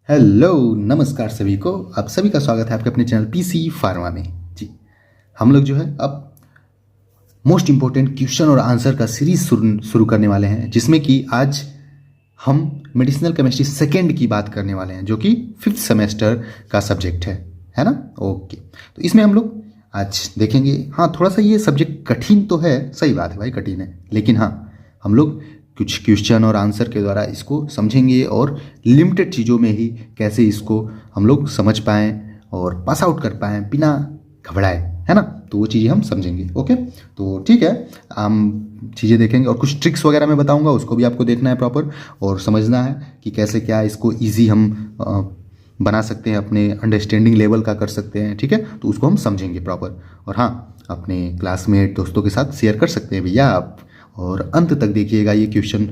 Hello नमस्कार सभी को। आप सभी का स्वागत है आपके अपने चैनल पीसी फार्मा में। जी, हम लोग जो है अब मोस्ट इम्पोर्टेंट क्वेश्चन और आंसर का सीरीज शुरू करने वाले हैं, जिसमें कि आज हम मेडिसिनल केमिस्ट्री सेकेंड की बात करने वाले हैं, जो कि 5th सेमेस्टर का सब्जेक्ट है ना। ओके, तो इसमें हम लोग आज देखेंगे। हाँ, थोड़ा सा ये सब्जेक्ट कठिन तो है, सही बात है भाई, कठिन है, लेकिन हाँ हम लोग कुछ क्वेश्चन और आंसर के द्वारा इसको समझेंगे और लिमिटेड चीज़ों में ही कैसे इसको हम लोग समझ पाएँ और पास आउट कर पाएँ बिना घबराए, है ना। तो वो चीज़ें हम समझेंगे। ओके, तो ठीक है, हम चीज़ें देखेंगे और कुछ ट्रिक्स वगैरह मैं बताऊंगा, उसको भी आपको देखना है प्रॉपर और समझना है कि कैसे क्या इसको ईजी हम बना सकते हैं, अपने अंडरस्टैंडिंग लेवल का कर सकते हैं। ठीक है, तो उसको हम समझेंगे प्रॉपर। और हाँ, अपने क्लासमेट दोस्तों के साथ शेयर कर सकते हैं भैया आप, और अंत तक देखिएगा ये क्वेश्चन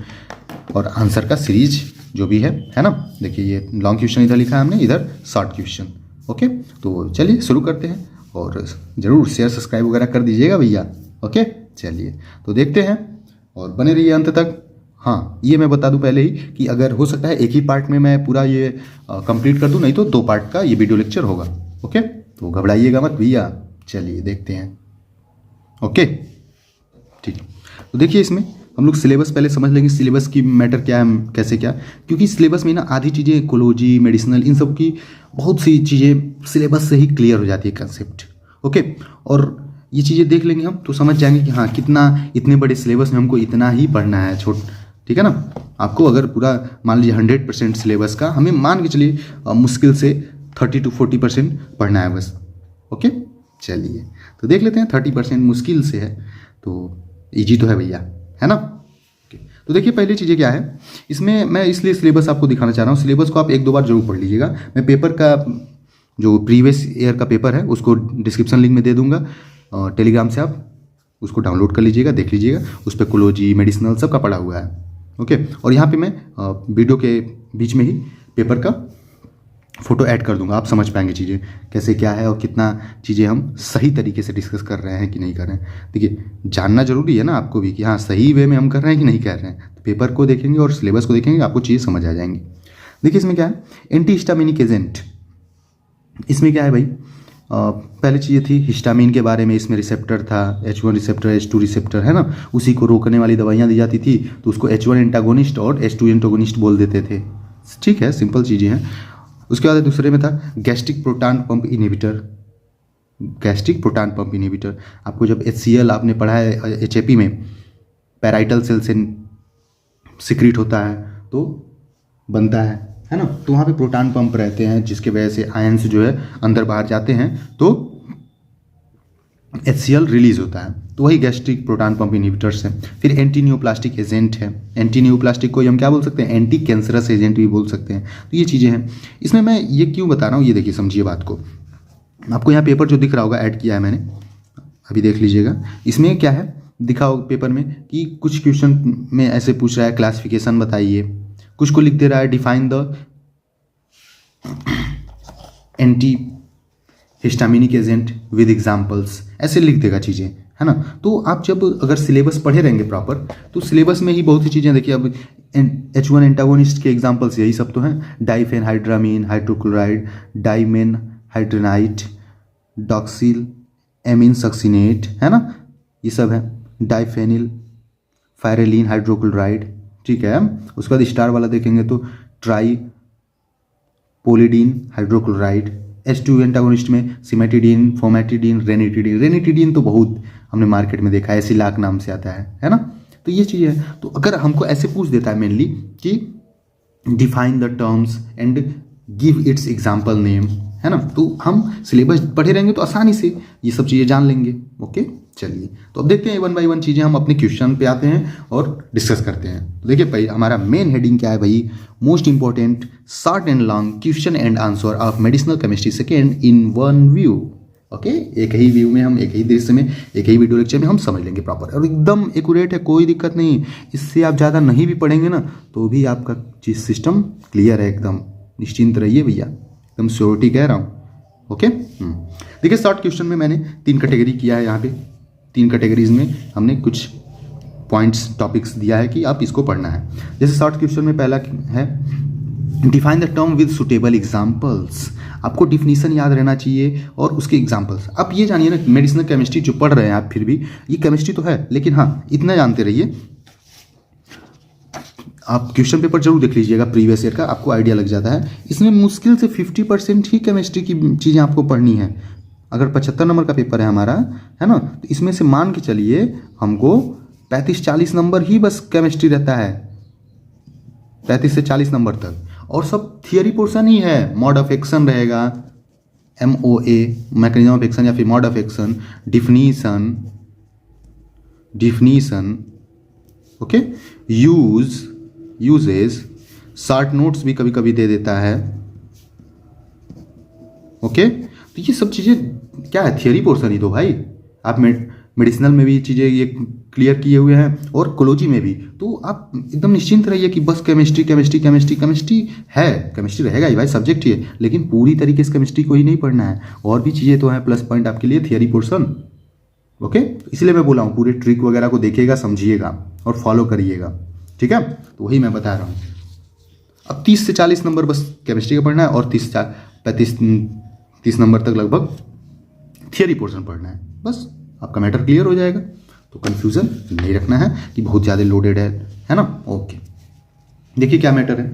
और आंसर का सीरीज जो भी है ना। देखिए, ये लॉन्ग क्वेश्चन इधर लिखा है हमने, इधर शॉर्ट क्वेश्चन। ओके, तो चलिए शुरू करते हैं और ज़रूर शेयर सब्सक्राइब वगैरह कर दीजिएगा भैया। ओके, चलिए तो देखते हैं और बने रहिए अंत तक। हाँ, ये मैं बता दूं पहले ही कि अगर हो सकता है एक ही पार्ट में मैं पूरा ये कंप्लीट कर दूं, नहीं तो 2 पार्ट का ये वीडियो लेक्चर होगा। ओके, तो घबराइएगा मत भैया। चलिए देखते हैं। ओके, ठीक। तो देखिए, इसमें हम लोग सिलेबस पहले समझ लेंगे, सिलेबस की मैटर क्या है, कैसे क्या, क्योंकि सिलेबस में ना आधी चीज़ें इकोलॉजी, मेडिसिनल, इन सब की बहुत सी चीज़ें सिलेबस से ही क्लियर हो जाती है कंसेप्ट। ओके, और ये चीज़ें देख लेंगे हम तो समझ जाएंगे कि हाँ कितना, इतने बड़े सिलेबस में हमको इतना ही पढ़ना है। ठीक है ना। आपको अगर पूरा मान लीजिए 100% सिलेबस का, हमें मान के चलिए मुश्किल से 30 to 40% पढ़ना है बस। ओके, चलिए तो देख लेते हैं। 30% मुश्किल से है तो ईजी तो है भैया, है ना। तो देखिए, पहली चीज़ें क्या है इसमें, मैं इसलिए सिलेबस आपको दिखाना चाह रहा हूँ। सिलेबस को आप 1-2 बार जरूर पढ़ लीजिएगा। मैं पेपर का जो प्रीवियस ईयर का पेपर है उसको डिस्क्रिप्शन लिंक में दे दूंगा, टेलीग्राम से आप उसको डाउनलोड कर लीजिएगा, देख लीजिएगा। उस पर कोलॉजी, मेडिसिनल सब का पढ़ा हुआ है। ओके, और यहाँ पे मैं वीडियो के बीच में ही पेपर का फ़ोटो ऐड कर दूंगा, आप समझ पाएंगे चीज़ें कैसे क्या है और कितना चीज़ें हम सही तरीके से डिस्कस कर रहे हैं कि नहीं कर रहे हैं। देखिए, जानना जरूरी है ना आपको भी कि हाँ सही वे में हम कर रहे हैं कि नहीं कर रहे हैं। तो पेपर को देखेंगे और सिलेबस को देखेंगे, आपको चीज़ें समझ आ जाएंगी। देखिए, इसमें क्या है, एंटी हिस्टामिनिक एजेंट। इसमें क्या है भाई, पहले चीज़ें थी हिस्टामिन के बारे में। इसमें रिसेप्टर था, H1 रिसेप्टर, H2 रिसेप्टर, है ना। उसी को रोकने वाली दवाइयाँ दी जाती थी, तो उसको H1 एंटागोनिस्ट और H2 एंटागोनिस्ट बोल देते थे। ठीक है, सिंपल चीज़ें हैं। उसके बाद दूसरे में था gastric proton pump inhibitor. Gastric proton pump inhibitor आपको जब HCl आपने पढ़ा है HAP में, पैराइटल सेल से सिक्रीट होता है तो बनता है ना। तो वहाँ पे प्रोटॉन पंप रहते हैं, जिसके वजह से आयंस जो है अंदर बाहर जाते हैं तो HCl रिलीज होता है। तो वही गैस्ट्रिक प्रोटॉन पंप इनहिबिटर्स है। फिर एंटी न्यूप्लास्टिक एजेंट है। एंटी न्यूप्लास्टिक को हम क्या बोल सकते हैं, एंटी कैंसरस एजेंट भी बोल सकते हैं। तो ये चीज़ें हैं। इसमें मैं ये क्यों बता रहा हूँ, ये देखिए समझिए बात को। आपको यहाँ पेपर जो दिख रहा होगा, ऐड किया है मैंने, अभी देख लीजिएगा। इसमें क्या है दिखा होगा पेपर में कि कुछ क्वेश्चन में ऐसे पूछ रहा है क्लासिफिकेशन बताइए, कुछ को लिख दे रहा है define the anti histaminic agent with examples, ऐसे लिख देगा चीज़ें, है ना। तो आप जब अगर सिलेबस पढ़े रहेंगे प्रॉपर, तो सिलेबस में ही बहुत सी चीज़ें देखिए। अब H1 एंटागोनिस्ट के एग्जाम्पल्स यही सब तो हैं, डाइफेनहाइड्रामीन हाइड्रोक्लोराइड, डाइमेन हाइड्रोनाइट, डॉक्सिल एमीन सक्सिनेट, है ना, ये सब है। डाइफेनिल फायरेलिन हाइड्रोक्लोराइड, ठीक है। उसके बाद स्टार वाला देखेंगे तो ट्राई पोलिडीन हाइड्रोक्लोराइड। H2 एंटागोनिस्ट में सिमेटिडीन, फोमेटिडीन, रेनिटिडीन। रेनिटिडीन तो बहुत हमने मार्केट में देखा है, एसिलाक नाम से आता है ना। तो ये चीज़ है। तो अगर हमको ऐसे पूछ देता है मेनली कि define the terms and give its example name, है ना, तो हम सिलेबस पढ़े रहेंगे तो आसानी से ये सब चीज़ें जान लेंगे। ओके, चलिए तो अब देखते हैं 1 by 1 चीज़ें। हम अपने क्वेश्चन पे आते हैं और डिस्कस करते हैं। तो देखिए भाई, हमारा मेन हेडिंग क्या है भाई, most important short and long question and answer of medicinal chemistry second in 1 view. Okay, एक ही व्यू में हम, एक ही दृश्य में, एक ही वीडियो लेक्चर में हम समझ लेंगे प्रॉपर, और एकदम एक्यूरेट है, कोई दिक्कत नहीं। इससे आप ज़्यादा नहीं भी पढ़ेंगे ना तो भी आपका चीज सिस्टम क्लियर है, एकदम निश्चिंत रहिए भैया, एकदम श्योरिटी कह रहा हूँ। ओके, देखिए शॉर्ट क्वेश्चन में मैंने 3 कैटेगरी किया है। यहाँ पे 3 कैटेगरीज में हमने कुछ पॉइंट्स, टॉपिक्स दिया है कि आप इसको पढ़ना है। जैसे शॉर्ट क्वेश्चन में पहला है define the term with suitable examples, आपको डिफिनीसन याद रहना चाहिए और उसके एग्जाम्पल्स। आप ये जानिए ना, मेडिसिनल केमिस्ट्री जो पढ़ रहे हैं आप, फिर भी ये केमिस्ट्री तो है, लेकिन हाँ इतना जानते रहिए, आप क्वेश्चन पेपर जरूर देख लीजिएगा प्रीवियस ईयर का, आपको आइडिया लग जाता है। इसमें मुश्किल से 50% ही केमिस्ट्री की चीज़ें आपको पढ़नी है। अगर 75 नंबर का पेपर है हमारा, है ना, तो इसमें से मान के चलिए हमको 35-40 नंबर ही बस केमिस्ट्री रहता है, 35 से 40 नंबर तक, और सब थियरी पोर्शन ही है। मोड ऑफ एक्शन रहेगा, MOA मैकेनिज्म ऑफ एक्शन या फिर mode of action, definition, okay, uses, short notes भी कभी कभी दे देता है, ओके। तो ये सब चीज़ें क्या है, थियरी पोर्शन ही तो भाई। आप मेडिसिनल में भी चीज़ें ये क्लियर किए हुए हैं और कोलॉजी में भी, तो आप एकदम निश्चिंत रहिए कि बस केमिस्ट्री केमिस्ट्री केमिस्ट्री केमिस्ट्री है, केमिस्ट्री रहेगा ही भाई, सब्जेक्ट ही है, लेकिन पूरी तरीके से केमिस्ट्री को ही नहीं पढ़ना है, और भी चीज़ें तो हैं प्लस पॉइंट आपके लिए थियरी पोर्शन, ओके। इसलिए मैं बोला हूँ पूरे ट्रिक वगैरह को देखिएगा, समझिएगा और फॉलो करिएगा, ठीक है। तो वही मैं बता रहा हूँ। अब 30 से 40 नंबर बस केमिस्ट्री का पढ़ना है, और 30 नंबर तक लगभग थियरी पोर्शन पढ़ना है, बस आपका मैटर क्लियर हो जाएगा। तो कंफ्यूजन नहीं रखना है कि बहुत ज़्यादा लोडेड है ना, ओके। देखिए क्या मैटर है,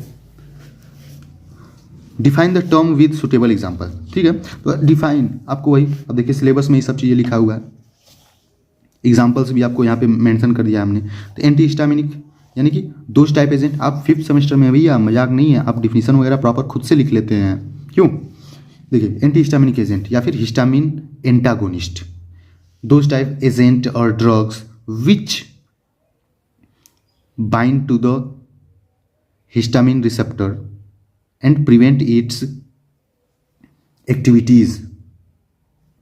define the term with suitable example, ठीक है। तो डिफाइन आपको वही, अब देखिए सिलेबस में ये सब चीज़ें लिखा हुआ है, एग्जाम्पल्स भी आपको यहाँ पे मेंशन कर दिया हमने। तो एंटी हिस्टामिनिक यानी कि डोज टाइप एजेंट, आप 5th सेमेस्टर में भैया मजाक नहीं है, आप डिफिनीशन वगैरह प्रॉपर खुद से लिख लेते हैं, क्यों। देखिए एंटी हिस्टामिनिक एजेंट या फिर histamine antagonist, those type agent or drugs which bind to the histamine receptor and prevent its activities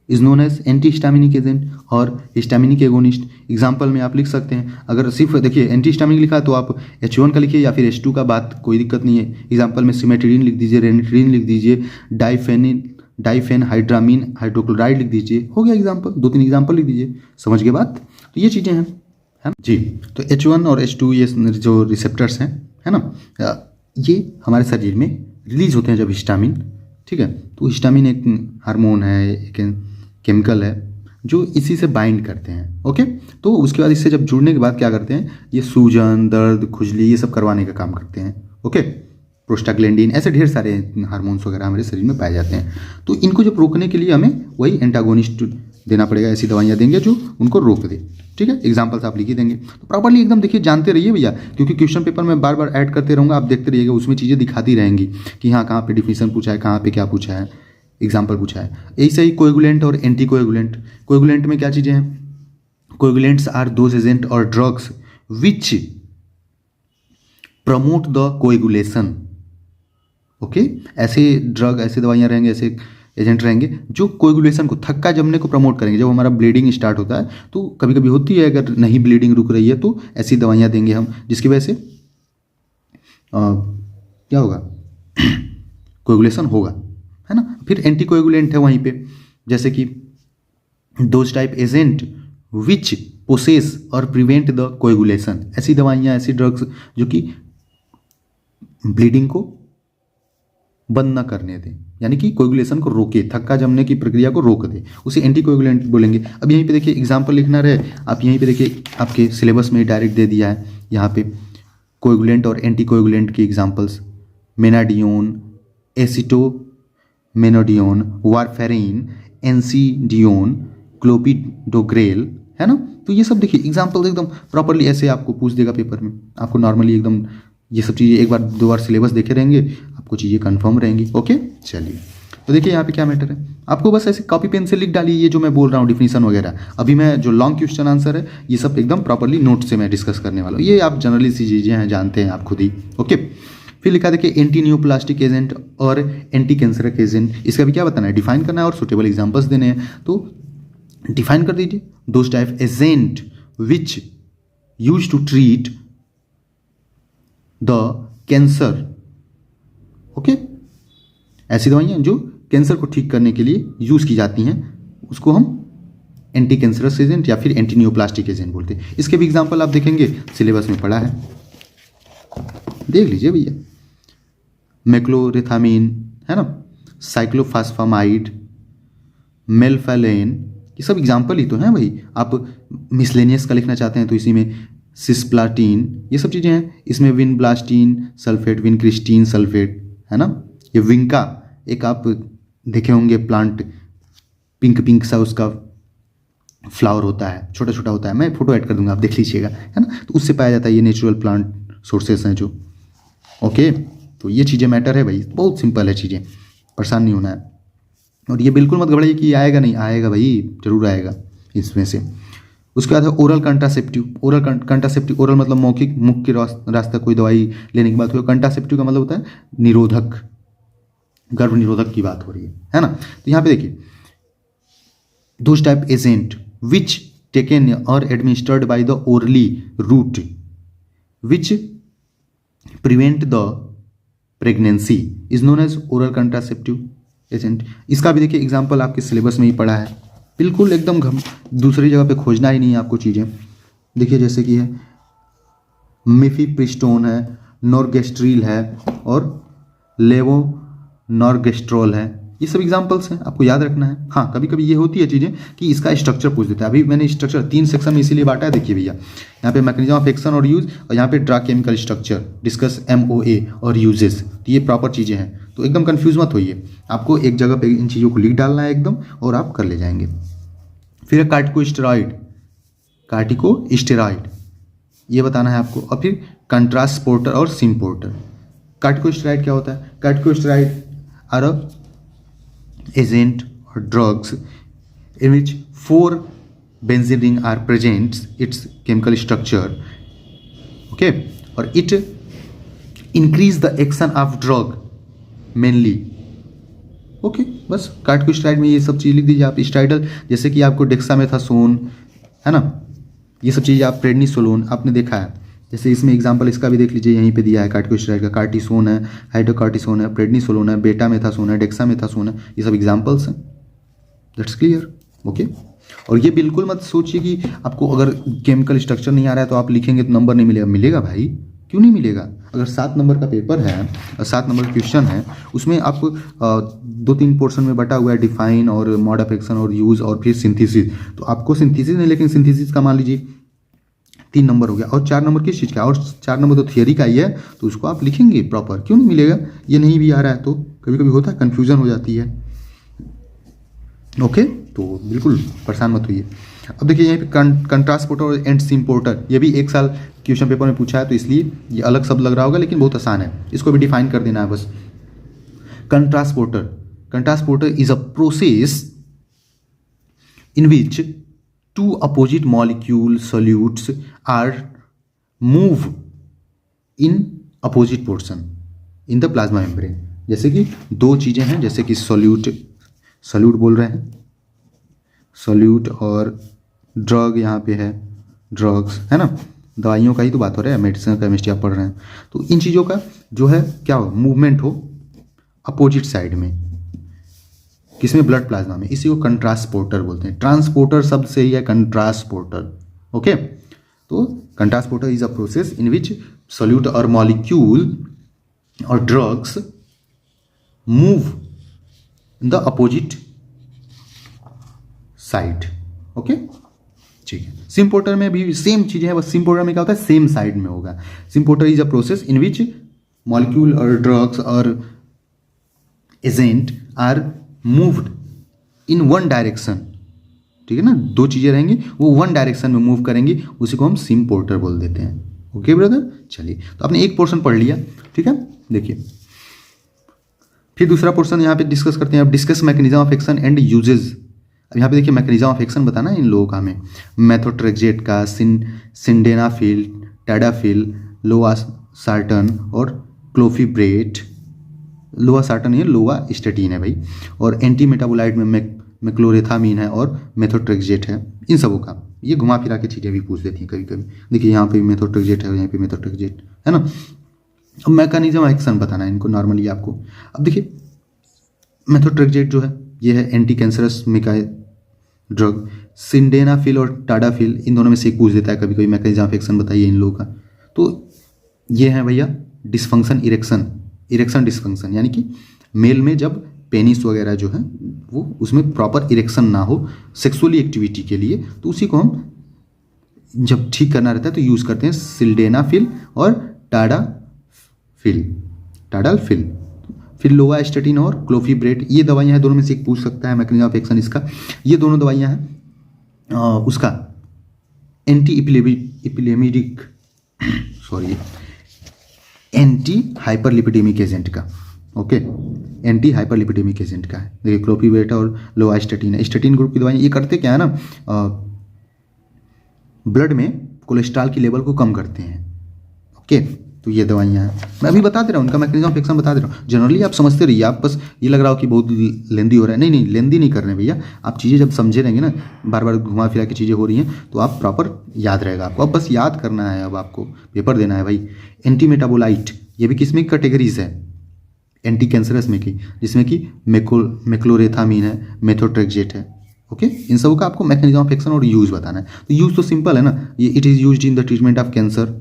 is known as antihistaminic agent और histaminic agonist। एग्जाम्पल में आप लिख सकते हैं, अगर सिर्फ देखिए एंटीहिस्टामिनिक लिखा तो आप H1 का लिखिए या फिर H2 का, बात कोई दिक्कत नहीं है। एग्जाम्पल में सिमेट्रिडीन लिख दीजिए, रेनिट्रिडीन लिख दीजिए, डाइफेनहाइड्रामीन हाइड्रोक्लोराइड लिख दीजिए, हो गया एग्जाम्पल, 2-3 एग्जाम्पल लिख दीजिए, समझ के बात। तो ये चीज़ें हैं, है ना जी। तो H1 और H2 ये जो रिसेप्टर्स हैं, है ना, ये हमारे शरीर में रिलीज होते हैं जब हिस्टामिन, ठीक है। तो हिस्टामिन एक हार्मोन है, एक केमिकल है जो इसी से बाइंड करते हैं, ओके। तो उसके बाद इससे जब जुड़ने के बाद क्या करते हैं, ये सूजन, दर्द, खुजली ये सब करवाने का काम करते हैं, ओके। प्रोस्टाग्लैंडिन, ऐसे ढेर सारे हार्मोन्स वगैरह हमारे शरीर में पाए जाते हैं। तो इनको जब रोकने के लिए हमें वही एंटागोनिस्ट देना पड़ेगा, ऐसी दवाइयाँ देंगे जो उनको रोक दे, ठीक है। एग्जाम्पल्स आप लिख ही देंगे, तो प्रॉपर्ली एकदम देखिए जानते रहिए भैया, क्योंकि क्वेश्चन पेपर में बार बार ऐड करते रहूँगा, आप देखते रहिएगा, उसमें चीज़ें दिखाती रहेंगी कि हाँ कहाँ पे डिफिनीशन पूछा है, कहाँ पे क्या पूछा है, एग्जाम्पल पूछा है। ऐसे ही कोएगुलेंट और एंटी कोएगुलेंट, कोएगुलेंट में क्या चीज़ें हैं, कोएगुलेंट्स आर दोज एजेंट और drugs which promote the coagulation, okay. ऐसे ड्रग, ऐसे दवाइयाँ रहेंगे, ऐसे एजेंट रहेंगे जो कोएगुलेशन को, थक्का जमने को प्रमोट करेंगे। जब हमारा ब्लीडिंग स्टार्ट होता है तो कभी कभी होती है, अगर नहीं ब्लीडिंग रुक रही है तो ऐसी दवाइयाँ देंगे हम, जिसकी वजह से क्या होगा, कोएगुलेशन होगा, है ना। फिर एंटी कोएगुलेंट है वहीं पे, जैसे कि those type agent which possess और प्रिवेंट द कोएगुलेशन, ऐसी दवाइयाँ, ऐसी ड्रग्स जो कि ब्लीडिंग को बंद ना करने दें, यानी कि कोएगुलेशन को रोके, थक्का जमने की प्रक्रिया को रोक दे, उसे एंटी कोएगुलेंट बोलेंगे। अब यहीं पे देखिए एग्जाम्पल लिखना रहे, आप यहीं पे देखिए आपके सिलेबस में डायरेक्ट दे दिया है यहाँ पे कोएगुलेंट और एंटी कोएगुलेंट की एग्जाम्पल्स, मेनाडियोन, एसिटोमेनोडियोन, वारफेरिन, एनसीडियोन, क्लोपिडोग्रेल, है ना। तो ये सब देखिए एग्जाम्पल एकदम प्रॉपरली ऐसे आपको पूछ देगा पेपर में, आपको नॉर्मली एकदम ये सब चीज़ें एक बार 2 बार सिलेबस देखे रहेंगे, आपको चीज़ें कंफर्म रहेंगी, ओके। चलिए तो देखिए यहाँ पे क्या मैटर है, आपको बस ऐसे कॉपी पेन से लिख डालिए ये जो मैं बोल रहा हूँ डिफिनीशन वगैरह। अभी मैं जो लॉन्ग क्वेश्चन आंसर है ये सब एकदम प्रॉपरली नोट से मैं डिस्कस करने वाला हूँ, ये आप जनरली सी चीज़ें हैं, जानते हैं आप खुद ही, ओके। फिर लिखा देखिए एंटी न्यूप्लास्टिक एजेंट और एंटी कैंसरक एजेंट, इसका भी क्या बताना है, डिफाइन करना है और सुटेबल एग्जाम्पल्स देने हैं। तो डिफाइन कर दीजिए, those type agent which use to treat the cancer, okay. ऐसी दवाइयाँ जो कैंसर को ठीक करने के लिए यूज़ की जाती हैं, उसको हम एंटी कैंसरस एजेंट या फिर एंटी न्यूप्लास्टिक एजेंट बोलते हैं। इसके भी एग्जाम्पल आप देखेंगे, सिलेबस में पढ़ा है, देख लीजिए भैया। मेक्लोरेथामीन, है ना, साइक्लोफास्फामाइड, मेल्फेलेन, ये सब एग्जाम्पल ही तो हैं भाई। आप मिसलेनियस का लिखना चाहते हैं तो इसी में सिस्प्लाटीन, ये सब चीज़ें हैं। इसमें विनब्लास्टीन सल्फेट, विनक्रिस्टीन सल्फेट, है ना। ये विंका, एक आप देखे होंगे प्लांट, पिंक पिंक सा उसका फ्लावर होता है, छोटा छोटा होता है, मैं फोटो ऐड कर दूंगा, आप देख लीजिएगा, है ना। तो उससे पाया जाता है, ये नेचुरल प्लांट सोर्सेस हैं जो। ओके, तो ये चीज़ें मैटर है भाई, बहुत सिंपल है चीज़ें, परेशान नहीं होना है। और ये बिल्कुल मत घबराइए कि आएगा नहीं, आएगा भाई, जरूर आएगा इसमें से। उसके बाद है oral contraceptive. Oral contraceptive, oral मतलब मौखिक, मुख के रास्ता कोई दवाई लेने की बात हुई। कंट्रासेप्टिव का मतलब होता है निरोधक, गर्भ निरोधक की बात हो रही है ना। तो यहाँ पे देखिए, those type agent which taken और administered by the orally route which prevent the pregnancy is known as oral contraceptive agent. इसका भी देखिए एग्जाम्पल आपके सिलेबस में ही पढ़ा है, बिल्कुल एकदम दूसरी जगह पे खोजना ही नहीं है आपको चीज़ें। देखिए जैसे कि है मिफिप्रिस्टोन है, नॉर्गेस्ट्रील है और लेवोनॉर्गेस्ट्रोल है, ये सब एग्जाम्पल्स हैं, आपको याद रखना है। हाँ, कभी कभी ये होती है चीज़ें कि इसका स्ट्रक्चर पूछ देता है। अभी मैंने स्ट्रक्चर 3 सेक्शन में इसीलिए बांटा है, देखिए भैया, यहाँ पे मैकेनिज्म ऑफ एक्शन और यूज, और यहाँ पे drug chemical structure, discuss MOA और यूजेस। तो ये प्रॉपर चीज़ें हैं, तो एकदम कन्फ्यूज मत होइए, आपको एक जगह पे इन चीज़ों को लिख डालना है एकदम, और आप कर ले जाएंगे। फिर कार्टिकोस्टेरॉइड, कार्टिकोस्टेरॉइड ये बताना है आपको। और फिर कंट्रास्पोर्टर और सिम्पोर्टर। कार्टिकोस्टेरॉइड क्या होता है? Corticosteroid are a agent or drugs in which 4 benzene ring are present, its chemical structure, okay, or it increase the action of drug mainly, okay। बस कार्टिकोस्टेरॉइड में ये सब चीज़ लिख दीजिए आप। स्टेरॉइडल जैसे कि आपको डेक्सामेथासोन, है ना, ये सब चीज़ आप, प्रेडनिसोलोन आपने देखा है, जैसे इसमें एग्जांपल इसका भी देख लीजिए, यहीं पे दिया है कार्टिकोस्टेरॉइड का, कार्टिसोन है, हाइड्रोकार्टिसोन है, प्रेडनिसोलोन है, बेटामेथासोन है, डेक्सामेथासोन है, ये सब एग्जांपल्स हैं। That's clear, okay. और ये बिल्कुल मत सोचिए कि आपको अगर केमिकल स्ट्रक्चर नहीं आ रहा है तो आप लिखेंगे तो नंबर नहीं मिलेगा। मिलेगा भाई, क्यों नहीं मिलेगा? अगर 7 नंबर का पेपर है और 7 नंबर क्वेश्चन है, उसमें आपको 2-3 पोर्शन में बटा हुआ है, डिफाइन और मोड ऑफ एक्शन और यूज और फिर सिंथेसिस। तो आपको सिंथेसिस नहीं, लेकिन सिंथेसिस का मान लीजिए 3 नंबर हो गया, और 4 नंबर किस चीज़ का? और 4 नंबर तो थियरी का ही है, तो उसको आप लिखेंगे प्रॉपर, क्यों नहीं मिलेगा? ये नहीं भी आ रहा है तो कभी कभी होता है, कन्फ्यूजन हो जाती है, ओके। तो बिल्कुल परेशान मत होइए। अब देखिए यहाँ पे कंट्रास्पोर्टर और एंड सिम्पोर्टर, ये भी 1 साल क्वेश्चन पेपर में पूछा है, तो इसलिए ये अलग शब्द लग रहा होगा, लेकिन बहुत आसान है, इसको भी डिफाइन कर देना है बस। Countertransporter, countertransporter is a process in which 2 opposite molecule solutes are move in opposite portion in the plasma membrane। जैसे कि 2 चीज़ें हैं, जैसे कि सोल्यूट बोल रहे हैं, सोल्यूट, और ड्रग यहाँ पे है, ड्रग्स, है ना, दवाइयों का ही तो बात हो रहा है, मेडिसिन केमिस्ट्री आप पढ़ रहे हैं। तो इन चीज़ों का जो है क्या हो, मूवमेंट हो अपोजिट साइड में, किसमें? ब्लड प्लाज्मा में, इसी को कंट्रास्पोर्टर बोलते हैं। ट्रांसपोर्टर शब्द से ही है कंट्रास्पोर्टर, ओके। तो countertransporter is a process in which solute और मॉलिक्यूल और drugs move in the opposite side, okay, ठीक है। सिम्पोर्टर में भी सेम चीज़ है, बस सिम्पोर्टर में क्या होता है, सेम साइड में होगा। Symporter is a process in which molecule और ड्रग्स और agent are moved in 1 direction, ठीक है ना, 2 चीज़ें रहेंगी, वो 1 डायरेक्शन में मूव करेंगी, उसी को हम सिम्पोर्टर बोल देते हैं, ओके ब्रदर। चलिए, तो आपने एक पोर्शन पढ़ लिया, ठीक है। देखिए फिर दूसरा पोर्शन यहाँ पे डिस्कस करते हैं। अब discuss mechanism of action and uses. अब यहाँ पे देखिए मैकेनिज्म ऑफ एक्शन बताना है इन लोगों का हमें, मेथोट्रेक्सेट का, सिंडेनाफिल, टैडाफिल, लोवासार्टन और क्लोफिब्रेट। लोवासार्टन ये लोवास्टेटिन है भाई, और एंटी मेटाबोलाइट में मेक्लोरेथामीन है और मेथोट्रेक्सेट है। इन सबों का ये घुमा फिरा के चीज़ें भी पूछ देती हैं कभी कभी। देखिए यहाँ पे मेथोट्रेक्सेट है, यहाँ पे मेथोट्रेक्सेट है ना। अब मैकेनिज्म ऑफ एक्शन बताना है इनको नॉर्मली आपको। अब देखिए मेथोट्रेक्सेट जो है ये है एंटी कैंसरस मिकाइल ड्रग। सिंडेनाफिल और टाडाफिल, इन दोनों में से एक पूछ देता है कभी कभी, मैकेनिज्म ऑफ एक्शन बताइए इन लोगों का। तो ये है भैया डिसफंक्शन इरेक्शन, इरेक्शन डिस्फंक्शन, यानी कि मेल में जब पेनिस वगैरह जो है वो उसमें प्रॉपर इरेक्शन ना हो सेक्सुअली एक्टिविटी के लिए, तो उसी को हम जब ठीक करना रहता है तो यूज़ करते हैं सिल्डेनाफिल और टाडालफिल। फिर लोवास्टेटिन और क्लोफिब्रेट, ये दवाइयाँ हैं, दोनों में से एक पूछ सकता है मैकेनिज्म ऑफ एक्शन इसका। ये दोनों दवाइयाँ हैं उसका एंटी हाइपरलिपिडेमिक एजेंट का। ओके, एंटी हाइपरलिपिडेमिक एजेंट का है। देखिए क्लोफिब्रेट और लोवास्टेटिन है, स्टेटिन ग्रुप की दवाइयाँ। ये करते क्या है ना, ब्लड में कोलेस्ट्रॉल की लेवल को कम करते हैं। ओके, तो ये दवाइयाँ हैं, मैं अभी बता दे रहा हूँ, उनका मैकेनिज्म ऑफ एक्शन बता दे रहा हूँ। जनरली आप समझते रहिए, आप बस ये लग रहा हो कि बहुत लेंदी हो रहा है, नहीं लेंदी नहीं कर रहे हैं भैया। आप चीज़ें जब समझे रहेंगे ना, बार बार घुमा फिरा की चीज़ें हो रही हैं, तो आप प्रॉपर याद रहेगा आपको। अब बस याद करना है, अब आपको पेपर देना है भाई। एंटी मेटाबोलाइट, ये भी किसमें कैटेगरीज है, एंटी कैंसरस में की, जिसमें कि मेक्लोरेथामीन है, मेथोट्रेक्सेट है। ओके, इन सब का आपको मैकेनिज्म ऑफ एक्शन और यूज बताना है। तो यूज तो सिंपल है ना, ये it is used in the treatment of cancer.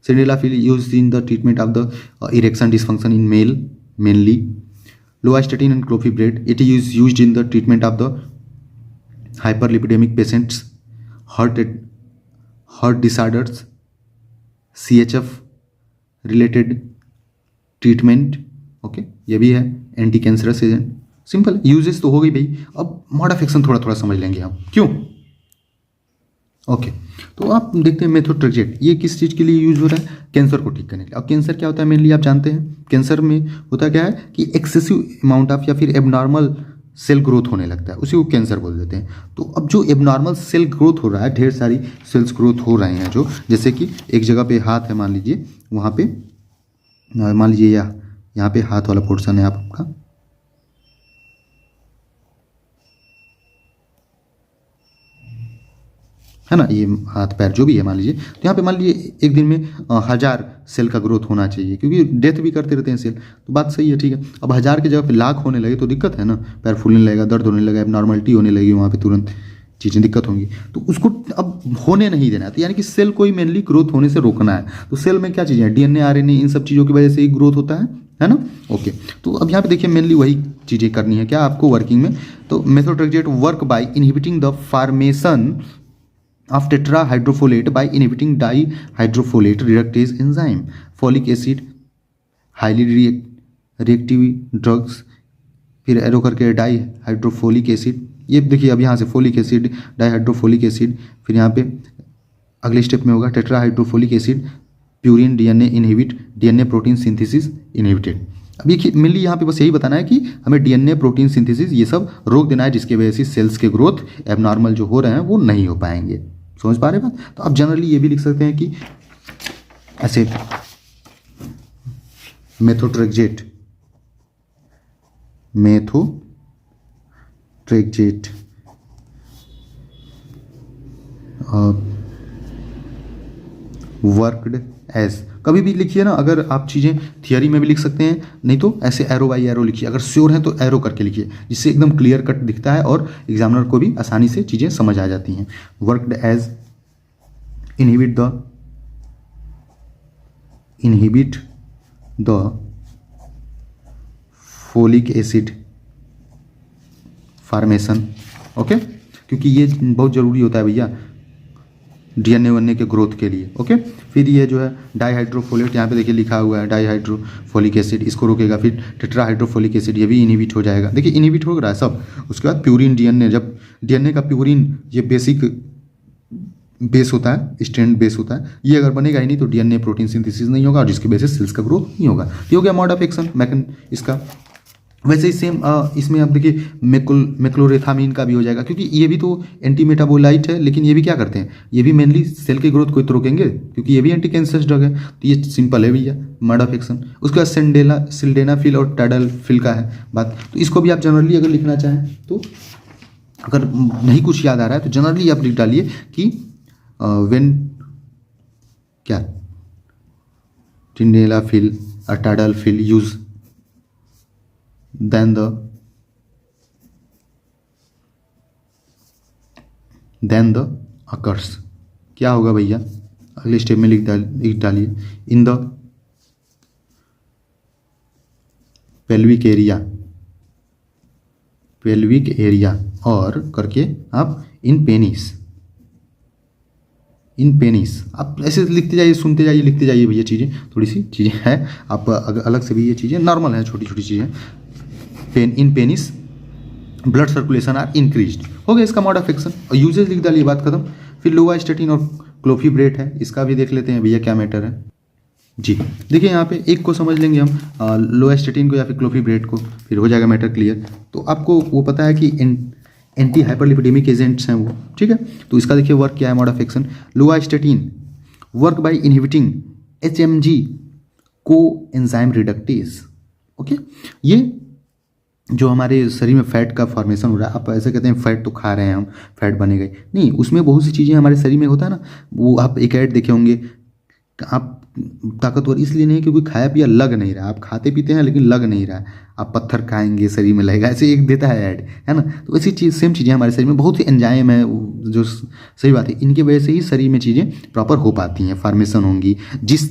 Sildenafil used in the treatment of the erection dysfunction in male mainly. Lovastatin and clofibrate, it is used in the treatment of the hyperlipidaemic patients, heart disorders, CHF related treatment. Okay, ये भी है anti cancerous agent. Simple uses तो हो गई भाई। अब mode of action थोड़ा थोड़ा समझ लेंगे हम, क्यों। ओके, तो आप देखते हैं मेथोट्रेक्सेट, ये किस चीज़ के लिए यूज हो रहा है, कैंसर को ठीक करने के लिए। अब कैंसर क्या होता है मेनली आप जानते हैं, कैंसर में होता क्या है कि एक्सेसिव अमाउंट ऑफ या फिर एबनॉर्मल सेल ग्रोथ होने लगता है, उसी को कैंसर बोल देते हैं। तो अब जो एबनॉर्मल सेल ग्रोथ हो रहा है, ढेर सारी सेल्स ग्रोथ हो रहे हैं जो, जैसे कि एक जगह पे हाथ है मान लीजिए, वहाँ पे मान लीजिए यहाँ पे हाथ वाला पोर्शन है आपका, है ना, ये हाथ पैर जो भी है मान लीजिए, तो यहाँ पे मान लीजिए एक दिन में 1000 सेल का ग्रोथ होना चाहिए, क्योंकि डेथ भी करते रहते हैं सेल। तो बात सही है, ठीक है। अब 1000 की जगह पे लाख होने लगे तो दिक्कत है ना, पैर फूलने लगेगा, दर्द होने लगेगा, एबनॉर्मलिटी होने लगेगी, वहाँ पे तुरंत चीज़ें दिक्कत होंगी। तो उसको अब होने नहीं देना है, तो यानी कि सेल को ही मेनली ग्रोथ होने से रोकना है। तो सेल में क्या चीज़ें हैं, DNA RNA, इन सब चीज़ों की वजह से ही ग्रोथ होता है ना। ओके, तो अब यहाँ पे देखिए मेनली वही चीज़ें करनी है क्या आपको वर्किंग में। तो methotrexate work by inhibiting the formation of tetrahydrofolate by inhibiting dihydrofolate reductase enzyme, folic acid, highly reactive drugs, फिर एरो करके डाईहाइड्रोफोलिक एसिड। ये देखिए अब यहाँ से फोलिक एसिड, डाईहाइड्रोफोलिक एसिड, फिर यहाँ पे अगले स्टेप में होगा tetrahydrofolic acid, purine DNA inhibit, DNA protein synthesis inhibited. अब ये मेनली यहाँ पे बस यही बताना है कि हमें DNA प्रोटीन सिंथेसिस ये सब रोक देना है, जिसकी वजह से सेल्स के ग्रोथ एबनॉर्मल जो हो रहे हैं वो नहीं हो पाएंगे। समझ पा रहे बात। तो आप जनरली ये भी लिख सकते हैं कि ऐसे मेथोट्रेक्सेट वर्कड एज, कभी भी लिखिए ना, अगर आप चीज़ें थियरी में भी लिख सकते हैं, नहीं तो ऐसे एरो बाई एरो लिखिए। अगर श्योर है तो एरो करके लिखिए, जिससे एकदम क्लियर कट दिखता है और एग्जामिनर को भी आसानी से चीज़ें समझ आ जाती हैं। Worked as inhibit the folic acid formation. Okay, क्योंकि ये बहुत ज़रूरी होता है भैया DNA के ग्रोथ के लिए। ओके, फिर ये जो है डाईहाइड्रोफोलेट, यहाँ पे देखिए लिखा हुआ है डाईहाइड्रोफोलिक एसिड, इसको रोकेगा। फिर टेट्राहाइड्रोफोलिक एसिड, ये भी इनहिबिट हो जाएगा। देखिए इनहिबिट हो रहा है सब। उसके बाद प्यूरिन DNA, जब DNA का प्यूरिन ये बेसिक बेस होता है, स्ट्रैंड बेस होता है, ये अगर बनेगा ही नहीं तो DNA प्रोटीन सिंथेसिस नहीं होगा, और जिसकी वजह से सेल्स का ग्रोथ नहीं होगा। ये हो गया मोड ऑफ एक्शन मैकन इसका। वैसे ही सेम इसमें आप देखिए मेक्लोरेथामीन का भी हो जाएगा, क्योंकि ये भी तो एंटी मेटाबोलाइट है, लेकिन ये भी क्या करते हैं, ये भी मेनली सेल की ग्रोथ को तो रोकेंगे, क्योंकि ये भी एंटी कैंसर ड्रग है। तो ये सिंपल है भैया मोड ऑफ एक्शन। उसके बाद सिल्डेनाफिल और टाडालफिल का है बात, तो इसको भी आप जनरली अगर लिखना चाहें तो, अगर नहीं कुछ याद आ रहा है तो जनरली आप लिख डालिए कि व्हेन क्या टिंडेलाफिल और टाडालफिल यूज then the occurs, क्या होगा भैया अगले स्टेप में लिख डालिए, in the pelvic area, pelvic area और करके आप इन पेनिस, इन पेनिस, आप ऐसे लिखते जाइए, सुनते जाइए, लिखते जाइए भैया, चीज़ें थोड़ी सी चीज़ें हैं, आप अलग से भी ये चीज़ें नॉर्मल हैं, छोटी छोटी चीज़ें। Pain in penis blood circulation are increased, हो गया इसका मोड ऑफ एक्शन, और यूजेज लिख डालिए, बात खत्म। फिर लोवास्टेटिन और क्लोफिब्रेट है, इसका भी देख लेते हैं भैया क्या मैटर है जी। देखिए यहाँ पे एक को समझ लेंगे हम, लोवास्टेटिन को या फिर क्लोफिब्रेट को, फिर हो जाएगा मैटर क्लियर। तो आपको वो पता है कि एंटी हाइपरलिपिडेमिक एजेंट्स हैं वो, ठीक है। तो इसका देखिए वर्क क्या है, mode of action. Lovastatin work by inhibiting HMG को एंजाइम रिडक्टेज, ओके। ये जो हमारे शरीर में फैट का फॉर्मेशन हो रहा है, आप ऐसे कहते हैं फैट तो खा रहे हैं हम, फैट बनेगा, नहीं, उसमें बहुत सी चीज़ें हमारे शरीर में होता है ना, वो आप एक ऐड देखे होंगे, आप ताकतवर इसलिए नहीं क्योंकि खाया पिया लग नहीं रहा, आप खाते पीते हैं लेकिन लग नहीं रहा, आप पत्थर खाएंगे शरीर में लगेगा, ऐसे एक देता है ऐड, है ना। तो ऐसी चीज़, सेम चीज़ें हमारे शरीर में बहुत सी एंजाइम है जो, सही बात है, इनकी वजह से ही शरीर में चीज़ें प्रॉपर हो पाती हैं, फॉर्मेशन होंगी, जिस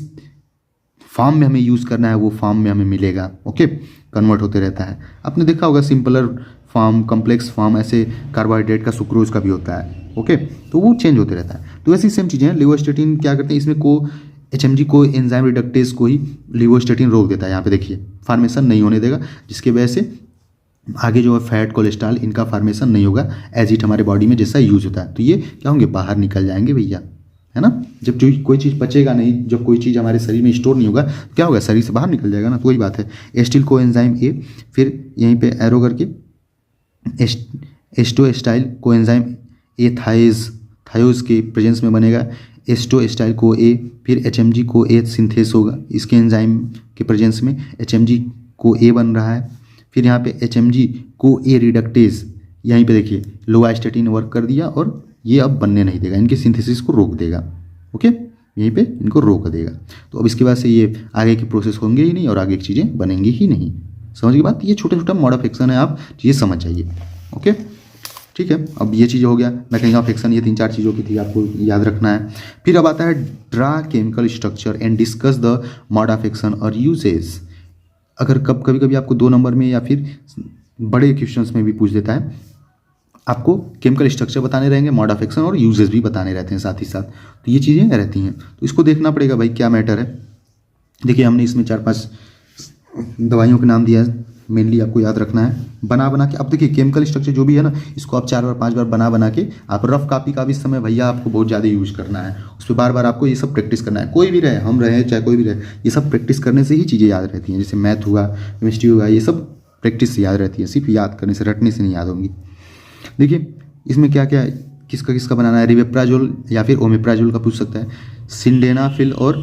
फॉर्म में हमें यूज़ करना है वो फॉर्म में हमें मिलेगा, ओके, कन्वर्ट होते रहता है। आपने देखा होगा सिंपलर फॉर्म, कॉम्प्लेक्स फॉर्म, ऐसे कार्बोहाइड्रेट का, सुक्रोज का भी होता है, ओके, तो वो चेंज होते रहता है। तो ऐसी सेम चीज़ें हैं। लिवोस्टेटिन क्या करते हैं, इसमें को HMG को एंजाइम रिडक्टेज को ही लिवोस्टेटिन रोक देता है, यहाँ पे देखिए फॉर्मेशन नहीं होने देगा, जिसकी वजह से आगे जो है फैट, कोलेस्ट्रॉल, इनका फॉर्मेशन नहीं होगा एज इट हमारे बॉडी में जैसा यूज होता है। तो ये क्या होंगे, बाहर निकल जाएंगे भैया, है ना। जब कोई चीज़ बचेगा नहीं, जब कोई चीज़ हमारे शरीर में स्टोर नहीं होगा, क्या होगा, शरीर से बाहर निकल जाएगा ना, तो वही बात है। एस्टिल को एंजाइम ए, फिर यहीं पे एरो करके एस्टोएस्टाइल को एंजाइम ए थायोज के प्रेजेंस में बनेगा, एस्टोएस्टाइल को ए, फिर HMG को ए सिंथेस होगा, इसके एंजाइम के प्रेजेंस में HMG को ए बन रहा है। फिर यहाँ पे HMG को ए रिडक्टेज, यहीं पे देखिए लोवास्टेटिन वर्क कर दिया और ये अब बनने नहीं देगा, इनके सिंथेसिस को रोक देगा, ओके, यहीं पे इनको रोक देगा। तो अब इसके बाद से ये आगे की प्रोसेस होंगे ही नहीं और आगे की चीज़ें बनेंगी ही नहीं, समझ की बात। ये छोटा छोटा मोड ऑफ एक्शन है, आप चीज़ें समझ जाइए, ओके, ठीक है। अब ये चीज़ हो गया, मैकेनिज्म ऑफ एक्शन, ये 3-4 चीज़ों की थी, आपको याद रखना है। फिर अब आता है draw chemical structure and discuss the mode of action और यूजेस। अगर कभी कभी आपको 2 नंबर में या फिर बड़े क्वेश्चंस में भी पूछ देता है, आपको केमिकल स्ट्रक्चर बताने रहेंगे, मोड ऑफ एक्शन और यूजेस भी बताने रहते हैं साथ ही साथ, तो ये चीज़ें रहती हैं, तो इसको देखना पड़ेगा भाई क्या मैटर है। देखिए हमने इसमें 4-5 दवाइयों के नाम दिया है, मेनली आपको याद रखना है, बना के। अब देखिए केमिकल स्ट्रक्चर जो भी है ना, इसको आप 4 बार 5 बार बना के, आप रफ कॉपी का भी इस समय भैया आपको बहुत ज़्यादा यूज़ करना है, उस पर बार बार आपको ये सब प्रैक्टिस करना है, कोई भी रहे, हम रहे चाहे कोई भी रहे, ये सब प्रैक्टिस करने से ही चीज़ें याद रहती हैं। जैसे मैथ हुआ, केमिस्ट्री हुआ, ये सब प्रैक्टिस से याद रहती है, सिर्फ याद करने से, रटने से नहीं याद होंगी। देखिए इसमें क्या क्या, किसका किसका बनाना है, रिवेप्राजोल या फिर ओमेप्राजोल का पूछ सकता है, सिंडेनाफिल और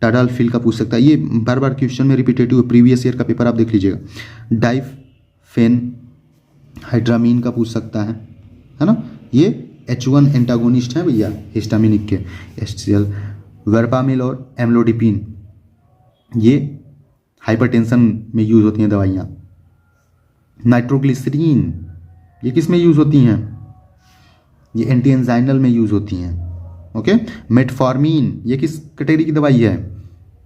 टाडालफिल का पूछ सकता है, ये बार बार क्वेश्चन में रिपीटेटिव, प्रीवियस ईयर का पेपर आप देख लीजिएगा। डाइफेन हाइड्रामीन का पूछ सकता है ना, ये H1 एंटागोनिस्ट है भैया हिस्टामिनिक के, HCl। वर्पामिल और एम्लोडिपिन, ये हाइपरटेंशन में यूज़ होती हैं दवाइयाँ। नाइट्रोग्लिसरीन, ये किस में यूज़ होती हैं, ये एंटी एंजाइनल में यूज़ होती हैं, ओके। मेटफॉर्मिन, ये किस कैटेगरी की दवाई है,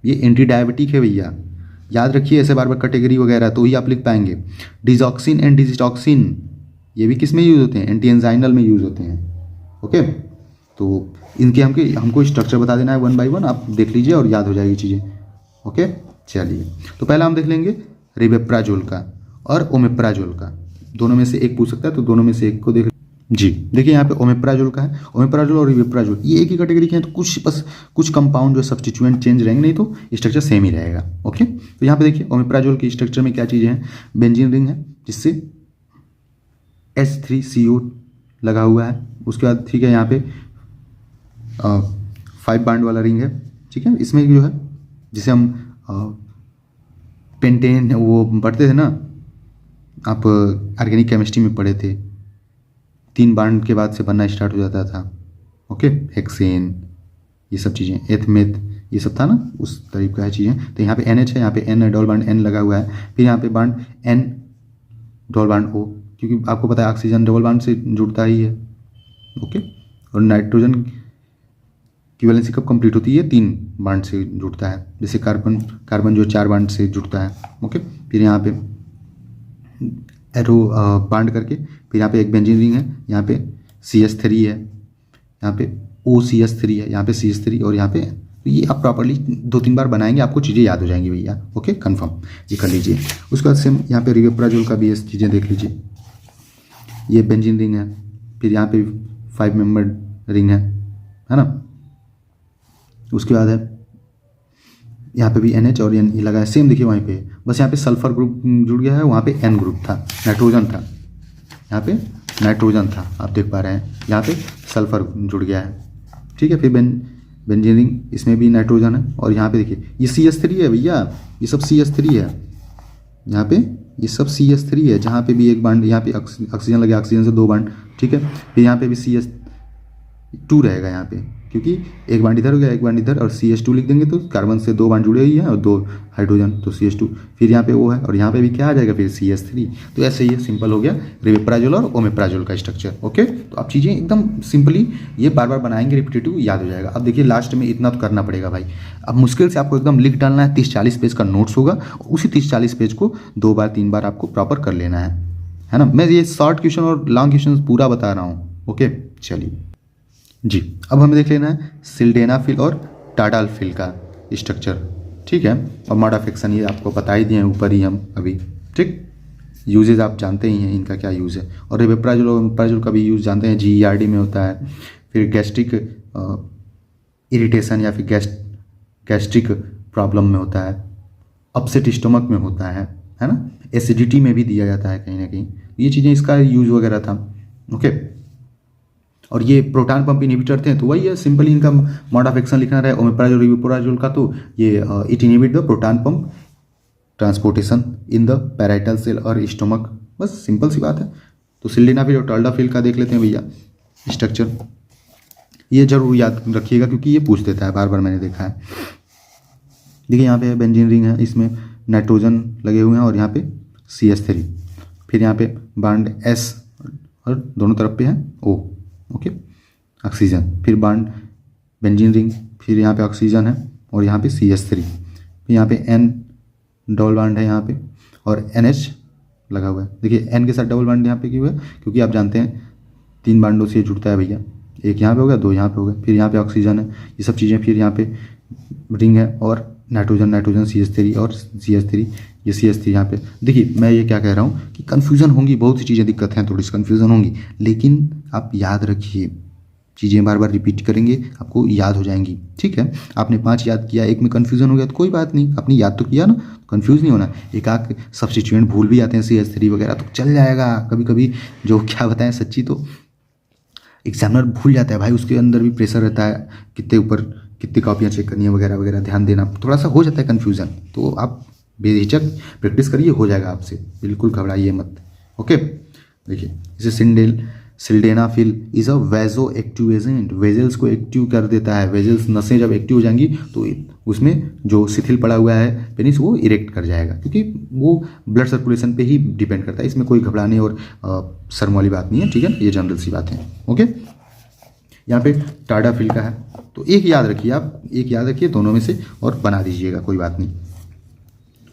ये एंटी डायबिटिक है भैया, याद रखिए ऐसे बार बार कैटेगरी वगैरह तो ही आप लिख पाएंगे। डिजॉक्सिन एंड डिजिटॉक्सिन, ये भी किस में यूज़ होते हैं, एंटी एंजाइनल में यूज़ होते हैं, ओके। तो इनके हमको स्ट्रक्चर बता देना है 1 by 1, आप देख लीजिए और याद हो जाएगी चीज़ें, ओके। चलिए तो पहला हम देख लेंगे रिवेप्राजोल का और ओमेप्राजोल का, दोनों में से एक पूछ सकता है, तो दोनों में से एक को देख जी। देखिए यहाँ पे ओमेप्राजोल का है, ओमेप्राजोल और रिवेप्राजोल ये एक ही कैटेगरी के हैं, तो कुछ कंपाउंड जो सब्स्टिट्यूएंट चेंज रहेंगे, नहीं तो स्ट्रक्चर सेम ही रहेगा, ओके। तो यहाँ पे देखिए ओमेप्राजोल की स्ट्रक्चर में क्या चीज़ें हैं, बेंजीन रिंग है जिससे H3CO लगा हुआ है, उसके बाद ठीक है यहाँ पे 5 बांड वाला रिंग है, ठीक है। इसमें जो है जिसे हम पेंटेन वो पढ़ते थे ना, आप ऑर्गेनिक केमिस्ट्री में पढ़े थे, 3 बांड के बाद से बनना स्टार्ट हो जाता था, ओके। हेक्सेन, ये सब चीज़ें, एथमेथ, ये सब था ना, उस तरीके का है चीज़ें। तो यहाँ पे NH है, यहाँ पे N डबल बांड N लगा हुआ है, फिर यहाँ पे bond N double bond O, क्योंकि आपको पता है ऑक्सीजन डबल बांड से जुड़ता ही है, ओके। और नाइट्रोजन की वैलेंसी कब कंप्लीट होती है, 3 बॉन्ड से जुड़ता है। जैसे कार्बन जो 4 बॉन्ड से जुड़ता है। ओके, फिर यहाँ पे एरो बॉन्ड करके फिर यहाँ पे एक बेंजीन रिंग है, यहाँ पे CH3 है, यहाँ पे OCH3 है, यहाँ पे CH3 और यहाँ पे, तो ये आप प्रॉपर्ली 2-3 बार बनाएंगे, आपको चीज़ें याद हो जाएंगी भैया। ओके, कंफर्म ये कर लीजिए। उसके बाद सेम यहाँ पे रिवेप्राजोल का भी ये चीज़ें देख लीजिए। ये बेंजीन रिंग है, फिर यहाँ पे 5 मेंबर रिंग है ना। उसके बाद है यहाँ पे भी NH और N लगा है, सेम देखिए वहीं पे, बस यहाँ पे सल्फर ग्रुप जुड़ गया है, वहाँ पे N ग्रुप था, नाइट्रोजन था, यहाँ पे नाइट्रोजन था, आप देख पा रहे हैं, यहाँ पे सल्फर जुड़ गया है। ठीक है, फिर बेंजीन रिंग, इसमें भी नाइट्रोजन है, और यहाँ पे देखिए ये CH3 है भैया, ये सब CH3 है, यहाँ पे ये सब CH3 है, जहाँ पे भी एक बॉन्ड, यहाँ पे ऑक्सीजन लगे, ऑक्सीजन से 2 बॉन्ड। ठीक है, फिर यहाँ पे भी CH2 रहेगा यहाँ पे, क्योंकि एक बॉन्ड इधर हो गया, एक बॉन्ड इधर, और CH2 लिख देंगे तो कार्बन से 2 बॉन्ड जुड़े हुए हैं और 2 हाइड्रोजन, तो CH2, फिर यहाँ पे O है, और यहाँ पे भी क्या आ जाएगा फिर CH3। तो ऐसे ही सिंपल हो गया रिवेप्राजोल और ओमेप्राजोल का स्ट्रक्चर। ओके, तो आप चीज़ें एकदम सिंपली ये बार बार बनाएंगे, रिपीटेटिव, याद हो जाएगा। अब देखिए लास्ट में इतना तो करना पड़ेगा भाई, अब मुश्किल से आपको एकदम लिख डालना है, 30-40 पेज का नोट्स होगा, उसी 30-40 पेज को 2 बार 3 बार आपको प्रॉपर कर लेना है ना। मैं ये शॉर्ट क्वेश्चन और लॉन्ग क्वेश्चन पूरा बता रहा हूँ। ओके, चलिए जी, अब हमें देख लेना है सिल्डेनाफिल और टाडालफिल का स्ट्रक्चर। ठीक है, और मोड ऑफ एक्शन ये आपको बता ही दिए हैं ऊपर ही हम अभी। ठीक, यूजेज आप जानते ही हैं इनका क्या यूज़ है, और रिवेप्राजोल और ओमेप्राजोल का भी यूज़ जानते हैं, GERD में होता है, फिर गैस्ट्रिक इरिटेशन या फिर गैस्ट्रिक प्रॉब्लम में होता है, अपसेट स्टमक में होता है ना, एसिडिटी में भी दिया जाता है कहीं ना कहीं, ये चीज़ें इसका यूज़ वगैरह था। ओके, और ये प्रोटॉन पंप इनहिबिटर थे, तो वही है, सिंपली इनका मोड ऑफ एक्शन लिखना रहे। ओमेप्राजोल रिवेप्राजोल का तो ये it inhibit the proton pump transportation in the parietal cell और स्टमक, बस सिंपल सी बात है। तो सिल्डेनाफिल और टाडालफिल का देख लेते हैं भैया स्ट्रक्चर, ये जरूर याद रखिएगा क्योंकि ये पूछ देता है, बार बार मैंने देखा है। देखिए यहाँ पे बेंजीन रिंग है, इसमें नाइट्रोजन लगे हुए हैं और यहाँ पे CH3, फिर यहाँ पे बॉन्ड S और दोनों तरफ पे है O। ओके, ऑक्सीजन, फिर बॉन्ड बेंजीन रिंग, फिर यहाँ पे ऑक्सीजन है और यहाँ पे CH3, फिर यहाँ पे N डबल बॉन्ड है यहाँ पे, और NH लगा हुआ है। देखिए N के साथ डबल बॉन्ड यहाँ पे क्यों है, क्योंकि आप जानते हैं 3 बॉन्डों से जुड़ता है भैया, एक यहाँ पे हो गया, 2 यहाँ पे हो गए, फिर यहाँ पे ऑक्सीजन है, ये सब चीज़ें, फिर यहाँ पे रिंग है और नाइट्रोजन CH3 और CH3, ये CH3 यहाँ पे। देखिए मैं ये क्या कह रहा हूँ कि कन्फ्यूज़न होंगी, बहुत सी चीज़ें दिक्कत हैं, थोड़ी सी कन्फ्यूज़न होंगी, लेकिन आप याद रखिए, चीज़ें बार बार रिपीट करेंगे आपको याद हो जाएंगी। ठीक है, आपने 5 याद किया, एक में कन्फ्यूज़न हो गया तो कोई बात नहीं, आपने याद तो किया ना, कन्फ्यूज़ नहीं होना। एक आध सब्स्टिट्यूएंट भूल भी जाते हैं CH3 वगैरह तो चल जाएगा, कभी कभी जो क्या बताएं सच्ची, तो एग्जामिनर भूल जाता है भाई, उसके अंदर भी प्रेशर रहता है, कितनी कॉपियाँ चेक करनी है वगैरह वगैरह, ध्यान देना, थोड़ा सा हो जाता है कन्फ्यूज़न, तो आप बेझिझक प्रैक्टिस करिए, हो जाएगा आपसे, बिल्कुल घबराइए मत। ओके, देखिए जैसे sildenafil is a vasoactive agent, vessels को एक्टिव कर देता है, वेजल्स नसें जब एक्टिव हो जाएंगी तो उसमें जो शिथिल पड़ा हुआ है पेनिस वो इरेक्ट कर जाएगा, क्योंकि वो ब्लड सर्कुलेशन पे ही डिपेंड करता है, इसमें कोई घबराने और शर्म वाली बात नहीं है। ठीक है, ये जनरल सी बात है। ओके, यहाँ पे टाडाफिल का है, तो एक याद रखिए आप, एक याद रखिए दोनों में से और बना दीजिएगा, कोई बात नहीं,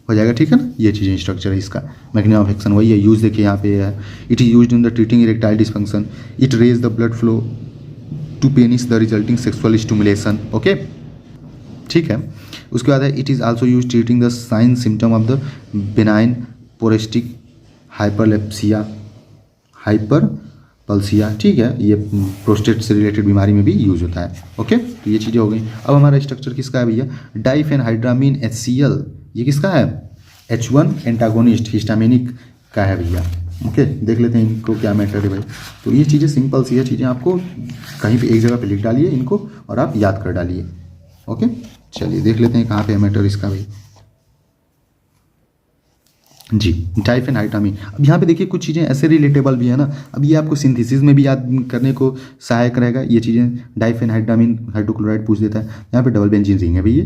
हो जाएगा। ठीक है ना, ये चीज़ें स्ट्रक्चर है इसका। मैकेनिज्म ऑफ एक्शन वही है, यूज़ देखिए यहाँ पे है, it is used in the treating erectile dysfunction, it raise the blood flow to penis the resulting sexual stimulation. Okay, ठीक है। उसके बाद है it is also use treating the sign symptom of the benign prostatic hyperplasia. ठीक है, ये prostate से related बीमारी में भी यूज होता है। ओके, तो ये चीज़ें हो गई। अब हमारा स्ट्रक्चर किसका है भैया, डाइफेनहाइड्रामीन HCl, ये किसका है, H1 एंटागोनिस्ट हिस्टामिनिक का है भैया। ओके, देख लेते हैं इनको क्या मैटर है भाई। तो ये चीज़ें सिंपल सी है, चीज़ें आपको कहीं पे एक जगह पे लिख डालिए इनको और आप याद कर डालिए। ओके, चलिए देख लेते हैं कहाँ पे है मैटर इसका भाई जी, डाइफेनहाइड्रामीन। अब यहाँ पे देखिए कुछ चीज़ें ऐसे रिलेटेबल भी है ना, अब ये आपको सिंथेसिस में भी याद करने को सहायक रहेगा ये चीज़ें। डाइफेनहाइड्रामीन हाइड्रोक्लोराइड पूछ देता है, यहाँ पे डबल बेंजीन रिंग है भैया,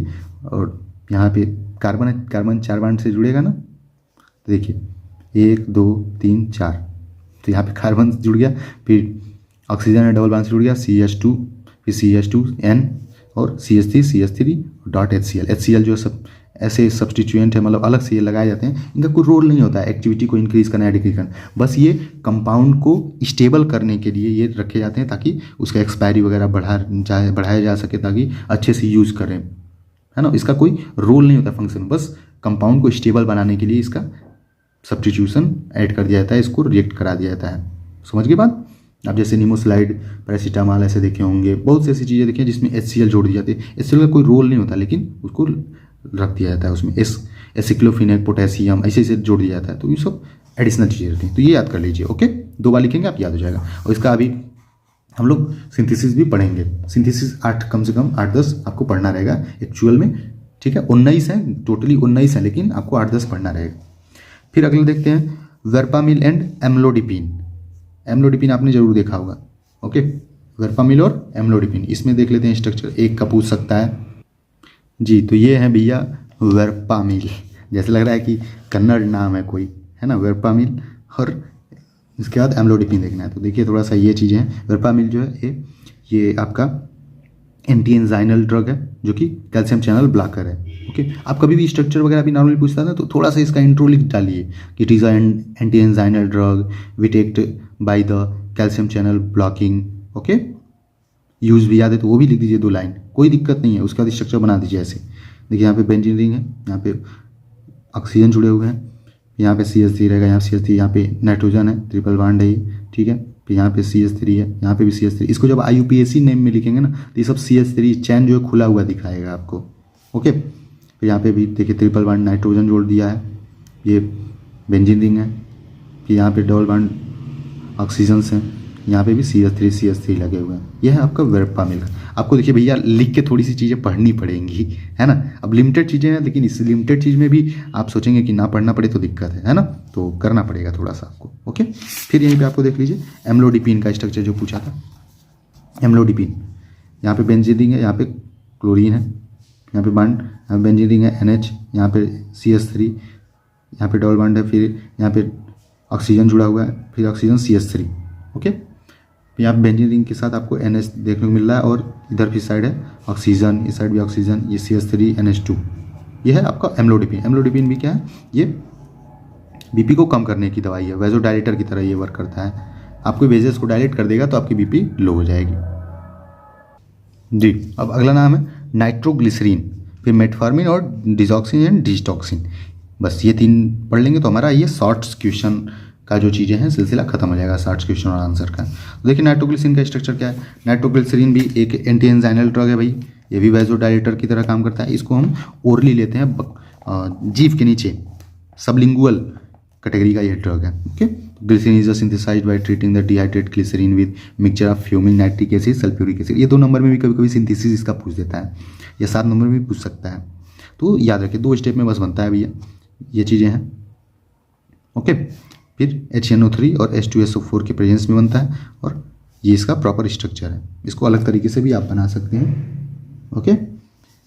और यहाँ पे कार्बन है, कार्बन 4 बॉन्ड से जुड़ेगा ना, तो देखिए 1 2 3 4, तो यहाँ पे कार्बन जुड़ गया, फिर ऑक्सीजन है डबल बॉन्ड से जुड़ गया, CH2, फिर CH2N और CH3 डॉट HCl जो सब ऐसे सब्सटीट्यूएंट है, मतलब अलग से ये लगाए जाते हैं, इनका कोई रोल नहीं होता है एक्टिविटी को इंक्रीज़ करना या डिक्रीज करना, बस ये कंपाउंड को स्टेबल करने के लिए ये रखे जाते हैं ताकि उसका एक्सपायरी वगैरह बढ़ाया जा सके, ताकि अच्छे से यूज़ करें, है ना। इसका कोई रोल नहीं होता फंक्शन, बस कंपाउंड को स्टेबल बनाने के लिए इसका सब्स्टिट्यूशन ऐड कर दिया जाता है, इसको रिएक्ट करा दिया जाता है। समझ गए बात। अब जैसे नीमोस्लाइड, पैरासीटामॉल ऐसे देखे होंगे, बहुत सी ऐसी चीज़ें देखी हैं जिसमें HCl जोड़ दी जाती है। HCl का कोई रोल नहीं होता लेकिन उसको रख दिया जाता है, उसमें एसिक्लोफिनेक, पोटेशियम ऐसे ऐसे जोड़ दिया जाता है, तो ये सब एडिशनल चीज़ें रहती हैं। तो ये याद कर लीजिए, ओके। 2 बार लिखेंगे आप याद हो जाएगा। और इसका अभी हम लोग सिंथेसिस भी पढ़ेंगे। सिंथेसिस 8 कम से कम 8-10 आपको पढ़ना रहेगा एक्चुअल में, ठीक है। 19 है, टोटली 19 है, लेकिन आपको 8-10 पढ़ना रहेगा। फिर अगला देखते हैं वर्पामिल एंड एम्लोडिपिन। एम्लोडिपिन आपने जरूर देखा होगा, ओके। वर्पामिल और एम्लोडिपिन, इसमें देख लेते हैं स्ट्रक्चर, एक का पूछ सकता है जी। तो ये है भैया वर्पामिल, जैसे लग रहा है कि कन्नड़ नाम है कोई, है ना, वर्पामिल। और इसके बाद एम्लोडिपिन देखना है। तो देखिए थोड़ा सा ये चीज़ें हैं। वर्पामिल जो है ये आपका एंटी एंजाइनल ड्रग है जो कि कैल्शियम चैनल ब्लॉकर है, ओके। आप कभी भी स्ट्रक्चर वगैरह भी नॉर्मली पूछता है ना, तो थोड़ा सा इसका इंट्रो लिख डालिए कि it is anti anginal drug which act by the calcium channel blocking, okay. Use भी याद है तो वो भी लिख दीजिए 2 लाइन, कोई दिक्कत नहीं है। उसके बाद स्ट्रक्चर बना दीजिए ऐसे। देखिए यहाँ पे बेंजीन रिंग है, यहाँ पे ऑक्सीजन जुड़े हुए हैं, यहाँ पे CH3 रहेगा, यहाँ CH3, यहाँ पे नाइट्रोजन है, ट्रिपल बॉन्ड है ये, ठीक है। फिर यहाँ पे CH3 है, यहाँ पे भी CH3। इसको जब IUPAC नेम में लिखेंगे ना तो ये सब CH3 चैन जो है खुला हुआ दिखाएगा आपको, ओके। फिर यहाँ पे भी देखिए ट्रिपल बॉन्ड नाइट्रोजन जोड़ दिया है, ये बेंजीन रिंग है। फिर यहाँ पे डबल बॉन्ड ऑक्सीजन हैं, यहाँ पे भी CH3 लगे हुए हैं। यह है आपका वर्पामिल। आपको देखिए भैया लिख के थोड़ी सी चीज़ें पढ़नी पड़ेंगी, है ना। अब लिमिटेड चीज़ें हैं, लेकिन इस लिमिटेड चीज़ में भी आप सोचेंगे कि ना पढ़ना पड़े तो दिक्कत है ना, तो करना पड़ेगा थोड़ा सा आपको, ओके। फिर यहीं पे आपको देख लीजिए एम्लोडिपिन का स्ट्रक्चर जो पूछा था। एम्लोडिपिन, यहाँ पे बेंजीन रिंग है, यहाँ पे क्लोरीन है, यहाँ पे बॉन्ड, यहाँ पे बेंजीन रिंग है NH, यहाँ पे CH3, यहाँ पे डबल बॉन्ड है, फिर यहाँ पे ऑक्सीजन जुड़ा हुआ है, फिर ऑक्सीजन CH3, ओके। यहाँ बेंजीन रिंग के साथ आपको NH देखने को मिल रहा है, और इधर भी साइड है ऑक्सीजन, इस साइड भी ऑक्सीजन, ये CH3 NH2। ये है आपका एम्लोडिपिन। एम्लोडिपिन भी क्या है, ये BP को कम करने की दवाई है, वैसोडाइलेटर की तरह ये वर्क करता है। आपको वेजेस को डायलेट कर देगा तो आपकी BP लो हो जाएगी जी। अब अगला नाम है नाइट्रोग्लिसरीन, फिर मेटफॉर्मिन और डिजॉक्सिन एंड डिजिटॉक्सिन। बस ये 3 पढ़ लेंगे तो हमारा ये शॉर्ट्स क्वेश्चन का जो चीज़ें हैं सिलसिला खत्म हो जाएगा, शॉर्ट्स क्वेश्चन और आंसर का। तो देखिए नाइट्रोग्लिसरीन का स्ट्रक्चर क्या है। नाइट्रोग्लिसरीन भी एक एंटी एंजाइनल ड्रग है भाई, ये भी वैसोडाइलेटर की तरह काम करता है। इसको हम ओरली लेते हैं, जीभ के नीचे, सबलिंगुअल कैटेगरी का ये ड्रग है, okay. Glycerine is synthesized by treating the dehydrate glycerine with mixture of fuming nitric acid sulphuric acid. ये 2 नंबर में भी कभी कभी सिंथेसिस इसका पूछ देता है, या 7 नंबर में भी पूछ सकता है। तो याद रखिए 2 स्टेप में बस बनता है भैया, ये चीज़ें हैं, ओके। फिर HNO3 और H2SO4 के प्रेजेंस में बनता है, और ये इसका प्रॉपर स्ट्रक्चर है। इसको अलग तरीके से भी आप बना सकते हैं, ओके।